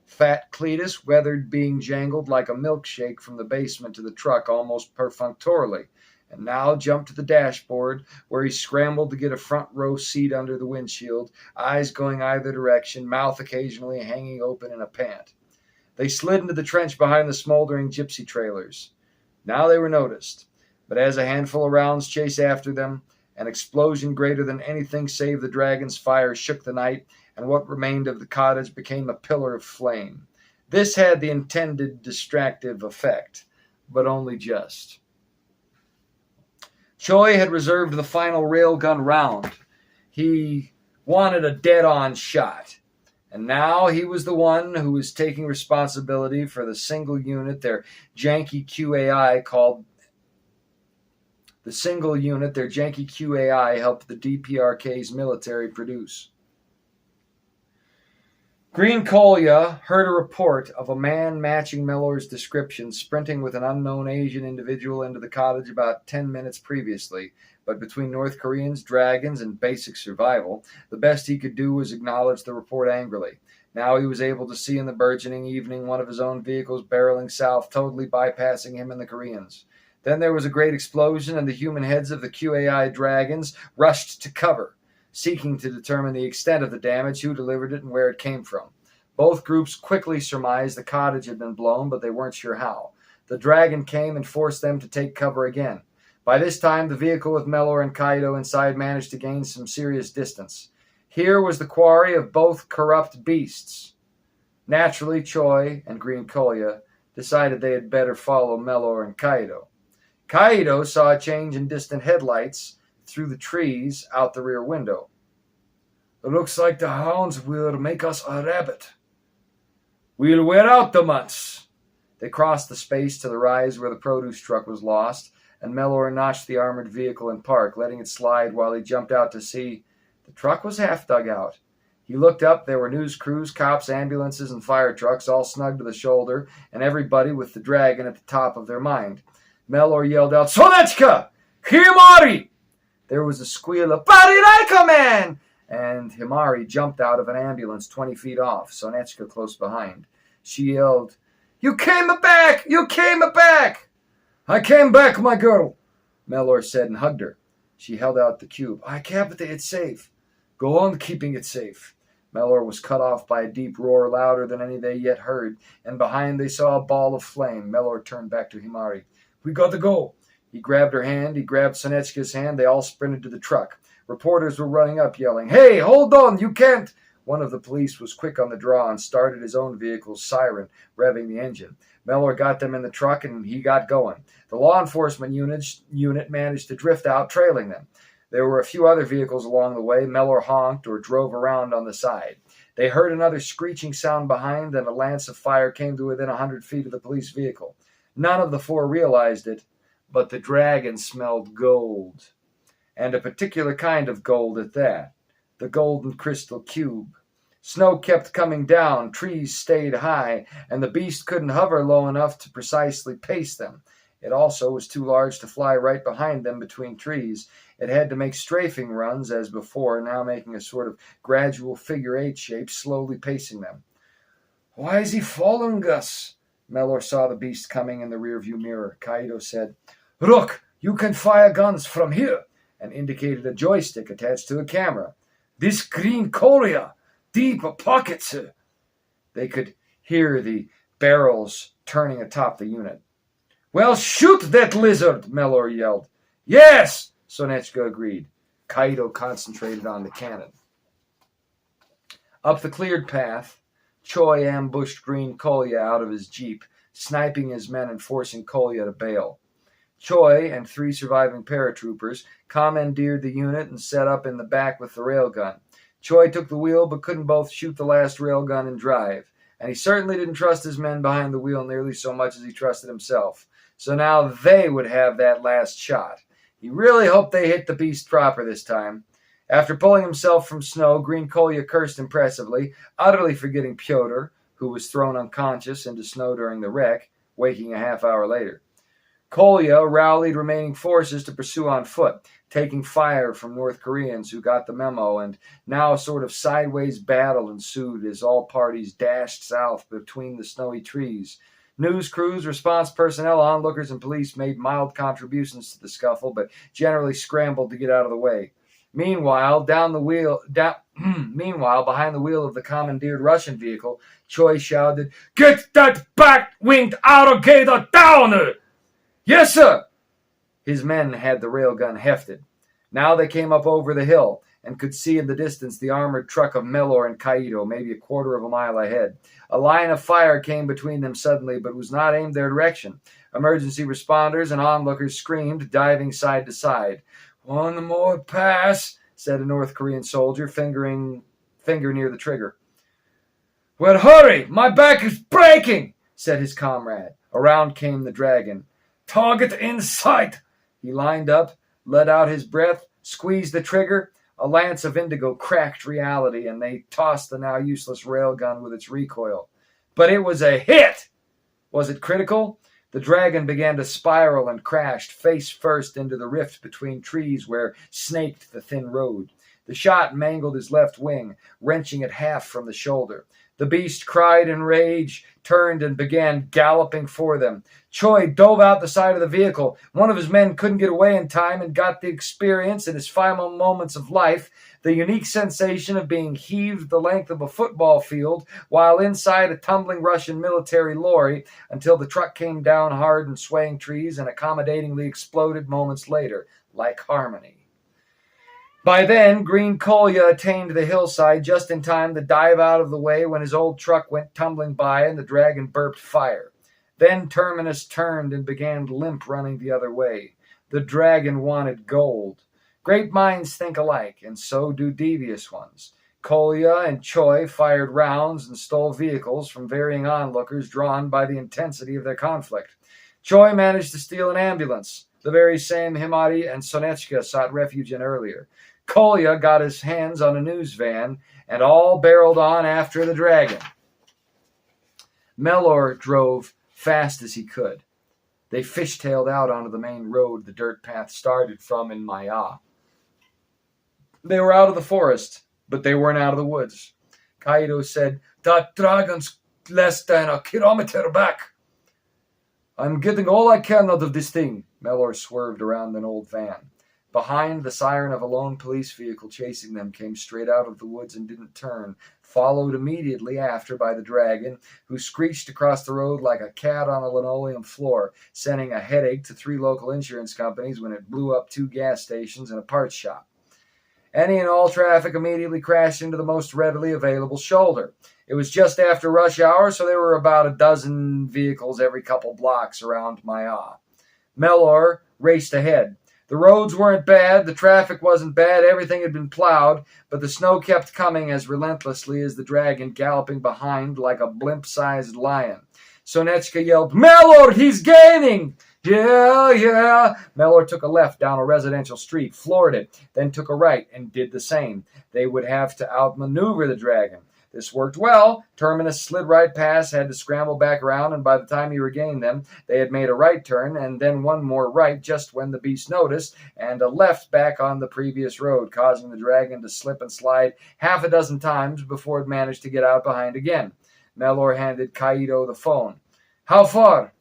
Fat Cletus weathered being jangled like a milkshake from the basement to the truck almost perfunctorily, and now jumped to the dashboard where he scrambled to get a front row seat under the windshield, eyes going either direction, mouth occasionally hanging open in a pant. They slid into the trench behind the smoldering gypsy trailers. Now they were noticed, but as a handful of rounds chased after them, an explosion greater than anything save the dragon's fire shook the night, and what remained of the cottage became a pillar of flame. This had the intended distractive effect, but only just. Choi had reserved the final railgun round. He wanted a dead-on shot. And now he was the one who was taking responsibility for the single unit their janky QAI called the single unit their janky QAI helped the DPRK's military produce. Green Kolya heard a report of a man matching Mellor's description sprinting with an unknown Asian individual into the cottage about 10 minutes previously, but between North Koreans, dragons, and basic survival, the best he could do was acknowledge the report angrily. Now he was able to see in the burgeoning evening one of his own vehicles barreling south, totally bypassing him and the Koreans. Then there was a great explosion, and the human heads of the QAI dragons rushed to cover, seeking to determine the extent of the damage, who delivered it, and where it came from. Both groups quickly surmised the cottage had been blown, but they weren't sure how. The dragon came and forced them to take cover again. By this time, the vehicle with Mellor and Kaido inside managed to gain some serious distance. Here was the quarry of both corrupt beasts. Naturally, Choi and Green Kolya decided they had better follow Mellor and Kaido. Kaido saw a change in distant headlights through the trees out the rear window. "It looks like the hounds will make us a rabbit. We'll wear out the months." They crossed the space to the rise where the produce truck was lost, and Mellor notched the armored vehicle in park, letting it slide while he jumped out to see the truck was half dug out. He looked up. There were news crews, cops, ambulances, and fire trucks, all snug to the shoulder, and everybody with the dragon at the top of their mind. Mellor yelled out, "Sonechka! Himari!" There was a squeal of "Barilaika, man!" and Himari jumped out of an ambulance 20 feet off, Sonechka close behind. She yelled, "You came back! You came back!" "I came back, my girl," Mellor said and hugged her. She held out the cube. "I kept it safe." "Go on keeping it safe." Mellor was cut off by a deep roar louder than any they yet heard, and behind they saw a ball of flame. Mellor turned back to Himari. "We got to go." He grabbed her hand. He grabbed Sonechka's hand. They all sprinted to the truck. Reporters were running up, yelling, "Hey, hold on, you can't!" One of the police was quick on the draw and started his own vehicle's siren, revving the engine. Mellor got them in the truck, and he got going. The law enforcement unit managed to drift out, trailing them. There were a few other vehicles along the way. Mellor honked or drove around on the side. They heard another screeching sound behind, and a lance of fire came to within 100 feet of the police vehicle. None of the four realized it, but the dragon smelled gold. And a particular kind of gold at that. The golden crystal cube. Snow kept coming down, trees stayed high, and the beast couldn't hover low enough to precisely pace them. It also was too large to fly right behind them between trees. It had to make strafing runs, as before, now making a sort of gradual figure-8 shape, slowly pacing them. "Why is he following us?" Mellor saw the beast coming in the rearview mirror. Kaido said, "Look, you can fire guns from here," and indicated a joystick attached to a camera. "This Green Korea, deep pockets." They could hear the barrels turning atop the unit. "Well, shoot that lizard," Mellor yelled. "Yes," Sonechka agreed. Kaido concentrated on the cannon. Up the cleared path, Choi ambushed Green Kolya out of his jeep, sniping his men and forcing Kolya to bail. Choi and 3 surviving paratroopers commandeered the unit and set up in the back with the railgun. Choi took the wheel but couldn't both shoot the last railgun and drive, and he certainly didn't trust his men behind the wheel nearly so much as he trusted himself. So now they would have that last shot. He really hoped they hit the beast proper this time. After pulling himself from snow, Green Kolya cursed impressively, utterly forgetting Pyotr, who was thrown unconscious into snow during the wreck, waking a half hour later. Kolya rallied remaining forces to pursue on foot, taking fire from North Koreans who got the memo, and now a sort of sideways battle ensued as all parties dashed south between the snowy trees. News crews, response personnel, onlookers, and police made mild contributions to the scuffle, but generally scrambled to get out of the way. Meanwhile, behind the wheel of the commandeered Russian vehicle, Choi shouted, "Get that back-winged alligator down!" "Yes, sir!" His men had the railgun hefted. Now they came up over the hill and could see in the distance the armored truck of Mellor and Kaido, maybe a quarter of a mile ahead. A line of fire came between them suddenly, but was not aimed their direction. Emergency responders and onlookers screamed, diving side to side. "One more pass," said a North Korean soldier, finger near the trigger. "Well, hurry! My back is breaking," said his comrade. Around came the dragon. "Target in sight." He lined up, let out his breath, squeezed the trigger. A lance of indigo cracked reality, and they tossed the now useless railgun with its recoil. But it was a hit! Was it critical? The dragon began to spiral and crashed face first into the rift between trees where snaked the thin road. The shot mangled his left wing, wrenching it half from the shoulder. The beast cried in rage, turned, and began galloping for them. Choi dove out the side of the vehicle. One of his men couldn't get away in time and got the experience in his final moments of life, the unique sensation of being heaved the length of a football field while inside a tumbling Russian military lorry until the truck came down hard in swaying trees and accommodatingly exploded moments later, like harmony. By then, Green Kolya attained the hillside just in time to dive out of the way when his old truck went tumbling by and the dragon burped fire. Then Terminus turned and began limp running the other way. The dragon wanted gold. Great minds think alike, and so do devious ones. Kolya and Choi fired rounds and stole vehicles from varying onlookers drawn by the intensity of their conflict. Choi managed to steal an ambulance, the very same Himari and Sonechka sought refuge in earlier. Kolya got his hands on a news van, and all barreled on after the dragon. Mellor drove fast as he could. They fishtailed out onto the main road the dirt path started from in Maya. They were out of the forest, but they weren't out of the woods. Kaido said, "That dragon's less than a kilometer back." "I'm getting all I can out of this thing." Mellor swerved around an old van. Behind, the siren of a lone police vehicle chasing them came straight out of the woods and didn't turn, followed immediately after by the dragon, who screeched across the road like a cat on a linoleum floor, sending a headache to 3 local insurance companies when it blew up 2 gas stations and a parts shop. Any and all traffic immediately crashed into the most readily available shoulder. It was just after rush hour, so there were about a dozen vehicles every couple blocks around Maya. Mellor raced ahead. The roads weren't bad, the traffic wasn't bad, everything had been plowed, but the snow kept coming as relentlessly as the dragon galloping behind like a blimp-sized lion. Sonechka yelled, "Mellor, he's gaining!" Yeah. Mellor took a left down a residential street, floored it, then took a right and did the same. They would have to outmaneuver the dragon. This worked well. Terminus slid right past, had to scramble back around, and by the time he regained them, they had made a right turn, and then one more right just when the beast noticed, and a left back on the previous road, causing the dragon to slip and slide half a dozen times before it managed to get out behind again. Mellor handed Kaido the phone. "How far?"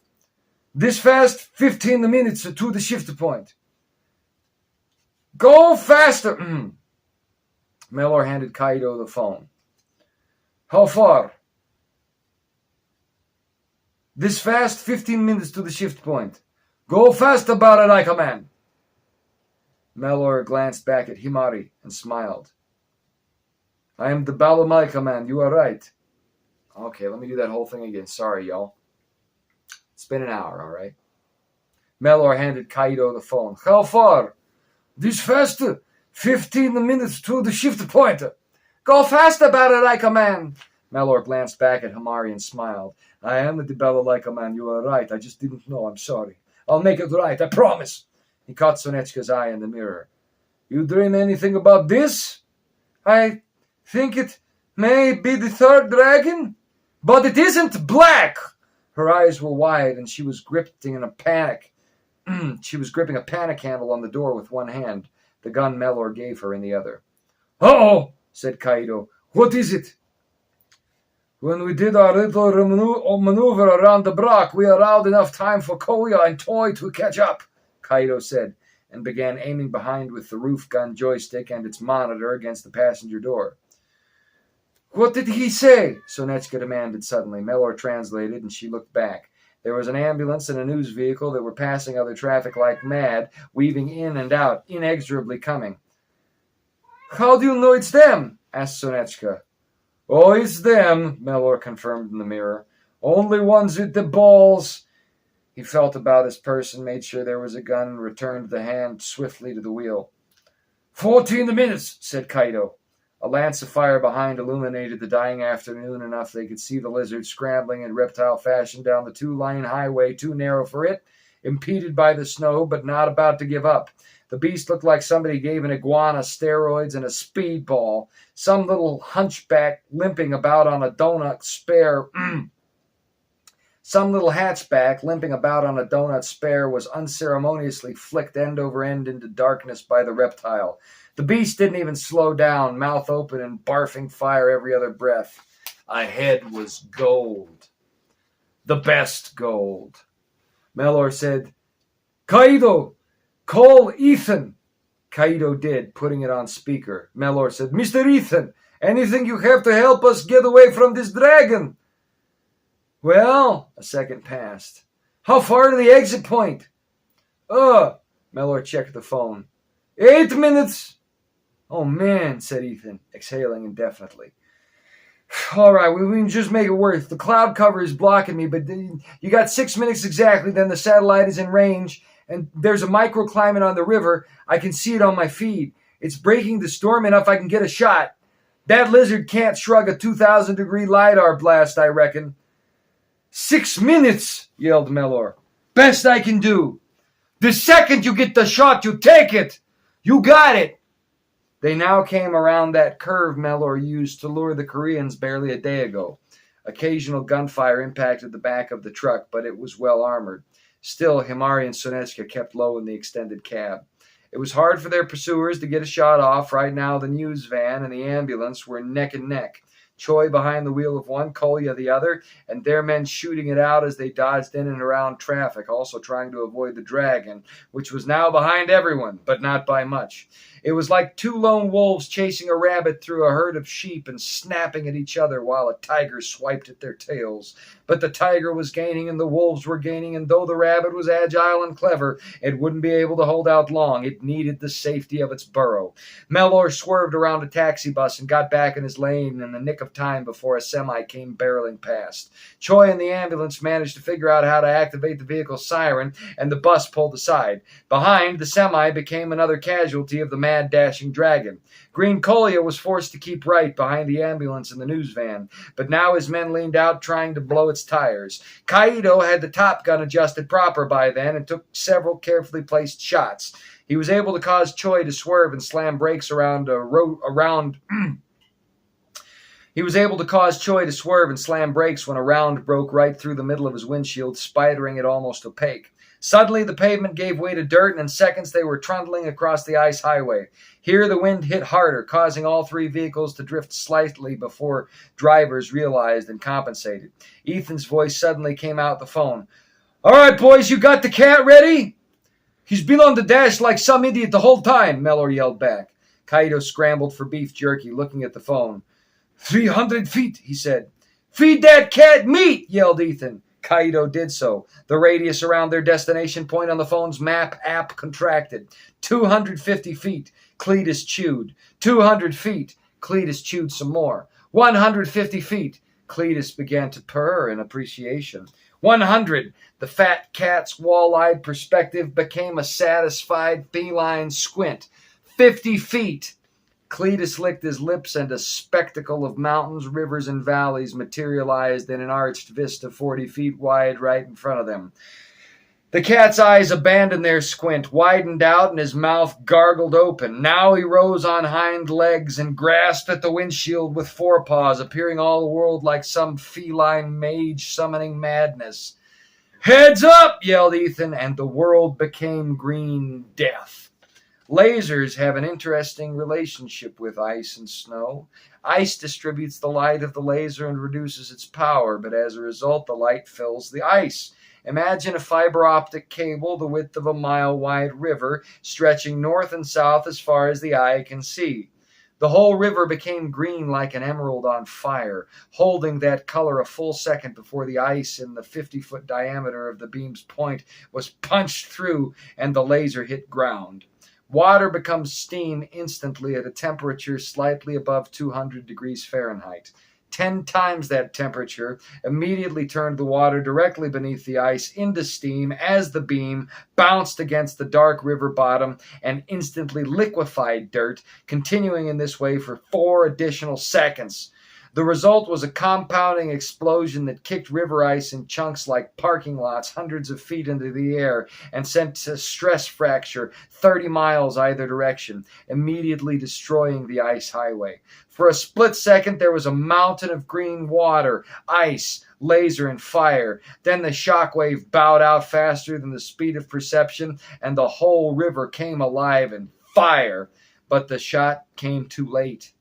"This fast, 15 minutes to the shift point." "Go faster!" Mellor handed Kaido the phone. "How far?" "This fast, 15 minutes to the shift point." "Go fast about it like a man." Mellor glanced back at Himari and smiled. "I am the Balamaika man, you are right." Okay, let me do that whole thing again. Sorry, y'all. It's been an hour, all right? Mellor handed Kaido the phone. "How far?" "This fast, 15 minutes to the shift point." "Go fast about it like a man." Mellor glanced back at Himari and smiled. "I am the Bella like a man. You are right. I just didn't know. I'm sorry. I'll make it right. I promise." He caught Sonechka's eye in the mirror. "You dream anything about this?" "I think it may be the third dragon, but it isn't black." Her eyes were wide, and she was gripping in a panic. She was gripping a panic handle on the door with one hand, the gun Mellor gave her in the other. "Uh-oh," said Kaido. "What is it?" "When we did our little maneuver around the block, we allowed enough time for Kolya and Toy to catch up," Kaido said, and began aiming behind with the roof gun joystick and its monitor against the passenger door. "What did he say?" Sonechka demanded suddenly. Mellor translated, and she looked back. There was an ambulance and a news vehicle that were passing other traffic like mad, weaving in and out, inexorably coming. "How do you know it's them?" asked Sonechka. "Oh, it's them," Mellor confirmed in the mirror. "Only ones with the balls." He felt about his person, made sure there was a gun, and returned the hand swiftly to the wheel. 14 minutes, said Kaido. A lance of fire behind illuminated the dying afternoon enough they could see the lizard scrambling in reptile fashion down the 2-lane highway too narrow for it impeded by the snow, but not about to give up. The beast looked like somebody gave an iguana steroids and a speedball. Some little hunchback limping about on a donut spare. Some little hatchback limping about on a donut spare was unceremoniously flicked end over end into darkness by the reptile. The beast didn't even slow down, mouth open and barfing fire every other breath. Ahead was gold. The best gold. Mellor said, "Kaido, call Ethan." Kaido did, putting it on speaker. Mellor said, "Mr. Ethan, anything you have to help us get away from this dragon?" "Well," a second passed. "How far to the exit point?" Mellor checked the phone. 8 minutes. "Oh, man," said Ethan, exhaling indefinitely. "All right, we can just make it work. The cloud cover is blocking me, but you got 6 minutes exactly, then the satellite is in range, and there's a microclimate on the river. I can see it on my feed. It's breaking the storm enough I can get a shot. That lizard can't shrug a 2,000-degree LiDAR blast, I reckon." 6 minutes, yelled Mellor. "Best I can do. The second you get the shot, you take it. You got it." They now came around that curve Mellor used to lure the Koreans barely a day ago. Occasional gunfire impacted the back of the truck, but it was well armored. Still, Himari and Sonetsuka kept low in the extended cab. It was hard for their pursuers to get a shot off. Right now, the news van and the ambulance were neck and neck. Choi behind the wheel of one, Kolya the other, and their men shooting it out as they dodged in and around traffic, also trying to avoid the dragon, which was now behind everyone, but not by much. It was like two lone wolves chasing a rabbit through a herd of sheep and snapping at each other while a tiger swiped at their tails. But the tiger was gaining and the wolves were gaining, and though the rabbit was agile and clever, it wouldn't be able to hold out long. It needed the safety of its burrow. Mellor swerved around a taxi bus and got back in his lane in the nick of time before a semi came barreling past. Choi and the ambulance managed to figure out how to activate the vehicle's siren, and the bus pulled aside. Behind, the semi became another casualty of the mad dashing dragon. Green Kolya was forced to keep right behind the ambulance and the news van, but now his men leaned out trying to blow its tires. Kaido had the Top Gun adjusted proper by then and took several carefully placed shots. He was able to cause Choi to swerve and slam brakes He was able to cause Choi to swerve and slam brakes when a round broke right through the middle of his windshield, spidering it almost opaque. Suddenly, the pavement gave way to dirt, and in seconds they were trundling across the ice highway. Here, the wind hit harder, causing all three vehicles to drift slightly before drivers realized and compensated. Ethan's voice suddenly came out the phone. "All right, boys, you got the cat ready?" "He's been on the dash like some idiot the whole time," Mellor yelled back. Kaido scrambled for beef jerky, looking at the phone. 300 feet, he said. "Feed that cat meat," yelled Ethan. Kaido did so. The radius around their destination point on the phone's map app contracted. 250 feet. Cletus chewed. 200 feet. Cletus chewed some more. 150 feet. Cletus began to purr in appreciation. 100. The fat cat's wall-eyed perspective became a satisfied feline squint. 50 feet. Cletus licked his lips, and a spectacle of mountains, rivers, and valleys materialized in an arched vista 40 feet wide right in front of them. The cat's eyes abandoned their squint, widened out, and his mouth gargled open. Now he rose on hind legs and grasped at the windshield with forepaws, appearing all the world like some feline mage summoning madness. "Heads up!" yelled Ethan, and the world became green death. Lasers have an interesting relationship with ice and snow. Ice distributes the light of the laser and reduces its power, but as a result, the light fills the ice. Imagine a fiber optic cable the width of a mile-wide river, stretching north and south as far as the eye can see. The whole river became green like an emerald on fire, holding that color a full second before the ice in the 50-foot diameter of the beam's point was punched through and the laser hit ground. Water becomes steam instantly at a temperature slightly above 200 degrees Fahrenheit. 10 times that temperature immediately turned the water directly beneath the ice into steam as the beam bounced against the dark river bottom and instantly liquefied dirt, continuing in this way for 4 additional seconds. The result was a compounding explosion that kicked river ice in chunks like parking lots hundreds of feet into the air and sent a stress fracture 30 miles either direction, immediately destroying the ice highway. For a split second, there was a mountain of green water, ice, laser, and fire. Then the shockwave bowed out faster than the speed of perception, and the whole river came alive in fire. But the shot came too late.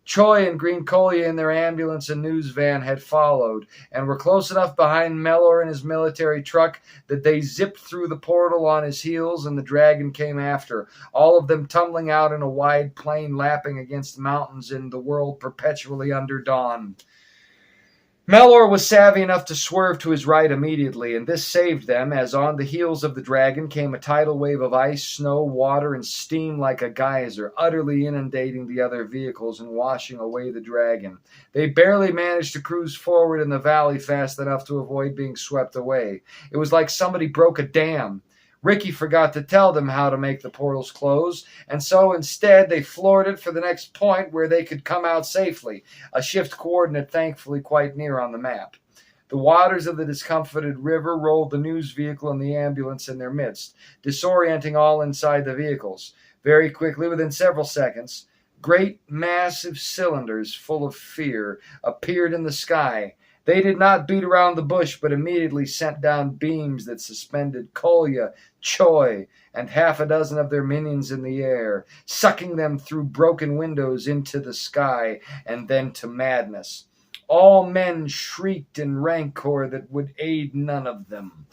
Choi and Green Collier in their ambulance and news van had followed, and were close enough behind Mellor in his military truck that they zipped through the portal on his heels, and the dragon came after, all of them tumbling out in a wide plain lapping against mountains in the world perpetually under dawn. Mellor was savvy enough to swerve to his right immediately, and this saved them, as on the heels of the dragon came a tidal wave of ice, snow, water, and steam like a geyser, utterly inundating the other vehicles and washing away the dragon. They barely managed to cruise forward in the valley fast enough to avoid being swept away. It was like somebody broke a dam. Ricky forgot to tell them how to make the portals close, and so instead they floored it for the next point where they could come out safely, a shift coordinate thankfully quite near on the map. The waters of the discomfited river rolled the news vehicle and the ambulance in their midst, disorienting all inside the vehicles. Very quickly, within several seconds, great massive cylinders full of fear appeared in the sky. They did not beat around the bush, but immediately sent down beams that suspended Kolya, Choi, and half a dozen of their minions in the air, sucking them through broken windows into the sky and then to madness. All men shrieked in rancor that would aid none of them.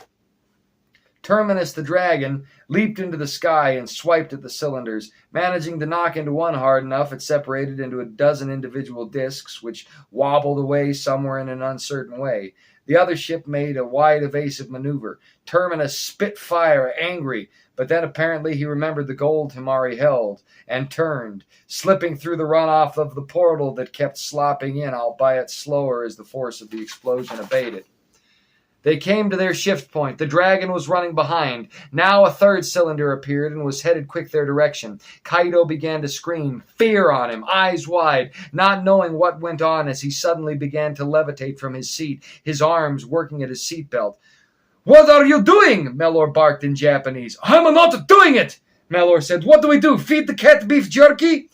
Terminus the dragon leaped into the sky and swiped at the cylinders, managing to knock into one hard enough it separated into a dozen individual discs, which wobbled away somewhere in an uncertain way. The other ship made a wide evasive maneuver. Terminus spit fire, angry, but then apparently he remembered the gold Himari held, and turned, slipping through the runoff of the portal that kept slopping in, albeit slower as the force of the explosion abated. They came to their shift point. The dragon was running behind. Now a third cylinder appeared and was headed quick their direction. Kaido began to scream, fear on him, eyes wide, not knowing what went on as he suddenly began to levitate from his seat, his arms working at his seatbelt. "What are you doing?" Mellor barked in Japanese. "I'm not doing it!" Mellor said. "What do we do? Feed the cat beef jerky?"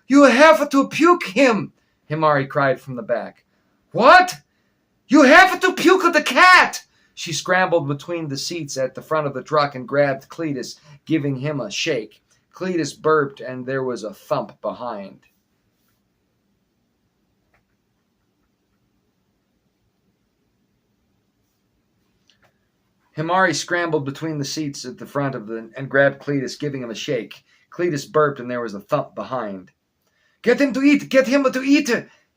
"You have to puke him," Himari cried from the back. "What?" "You have to puke the cat!" She scrambled between the seats at the front of the truck and grabbed Cletus, giving him a shake. Cletus burped, and there was a thump behind. Himari scrambled between the seats at the front and grabbed Cletus, giving him a shake. Cletus burped, and there was a thump behind. "Get him to eat! Get him to eat!"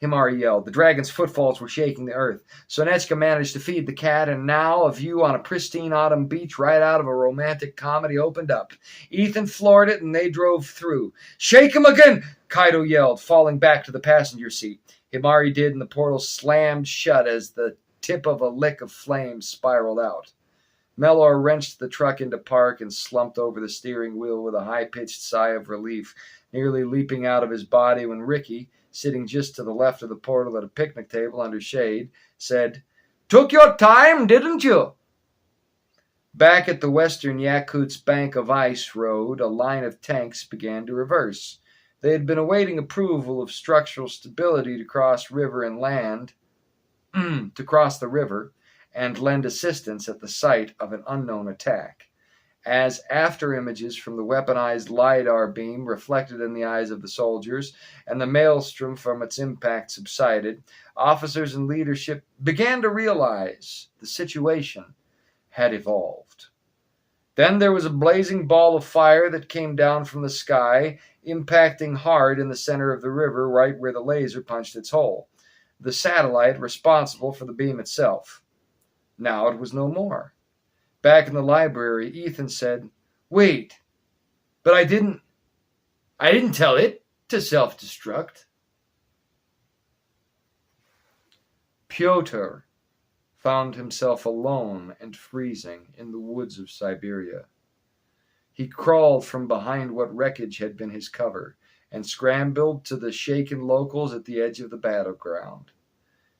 Himari yelled. The dragon's footfalls were shaking the earth. Sonechka managed to feed the cat, and now a view on a pristine autumn beach right out of a romantic comedy opened up. Ethan floored it, and they drove through. "Shake him again!" Kaido yelled, falling back to the passenger seat. Himari did, and the portal slammed shut as the tip of a lick of flame spiraled out. Mellor wrenched the truck into park and slumped over the steering wheel with a high-pitched sigh of relief, nearly leaping out of his body when Ricky, sitting just to the left of the portal at a picnic table under shade, said, "Took your time, didn't you?" Back at the western Yakut's bank of ice road, a line of tanks began to reverse. They had been awaiting approval of structural stability to cross the river and lend assistance at the site of an unknown attack. As after images from the weaponized LiDAR beam reflected in the eyes of the soldiers, and the maelstrom from its impact subsided, officers and leadership began to realize the situation had evolved. Then there was a blazing ball of fire that came down from the sky, impacting hard in the center of the river, right where the laser punched its hole. The satellite responsible for the beam itself. Now it was no more. Back in the library, Ethan said, "Wait, but I didn't tell it to self-destruct." Pyotr found himself alone and freezing in the woods of Siberia. He crawled from behind what wreckage had been his cover, and scrambled to the shaken locals at the edge of the battleground.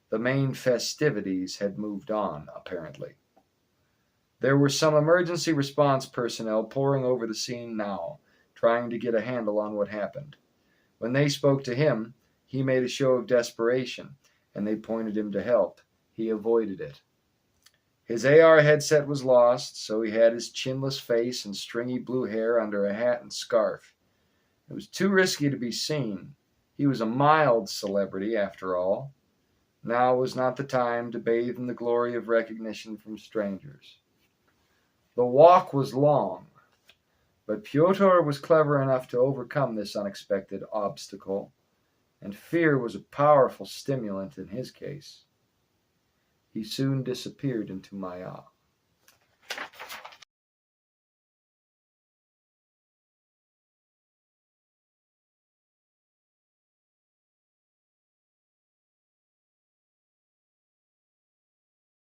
The main festivities had moved on, apparently. There were some emergency response personnel poring over the scene now, trying to get a handle on what happened. When they spoke to him, he made a show of desperation, and they pointed him to help. He avoided it. His AR headset was lost, so he had his chinless face and stringy blue hair under a hat and scarf. It was too risky to be seen. He was a mild celebrity, after all. Now was not the time to bathe in the glory of recognition from strangers. The walk was long, but Pyotr was clever enough to overcome this unexpected obstacle, and fear was a powerful stimulant in his case. He soon disappeared into Maya.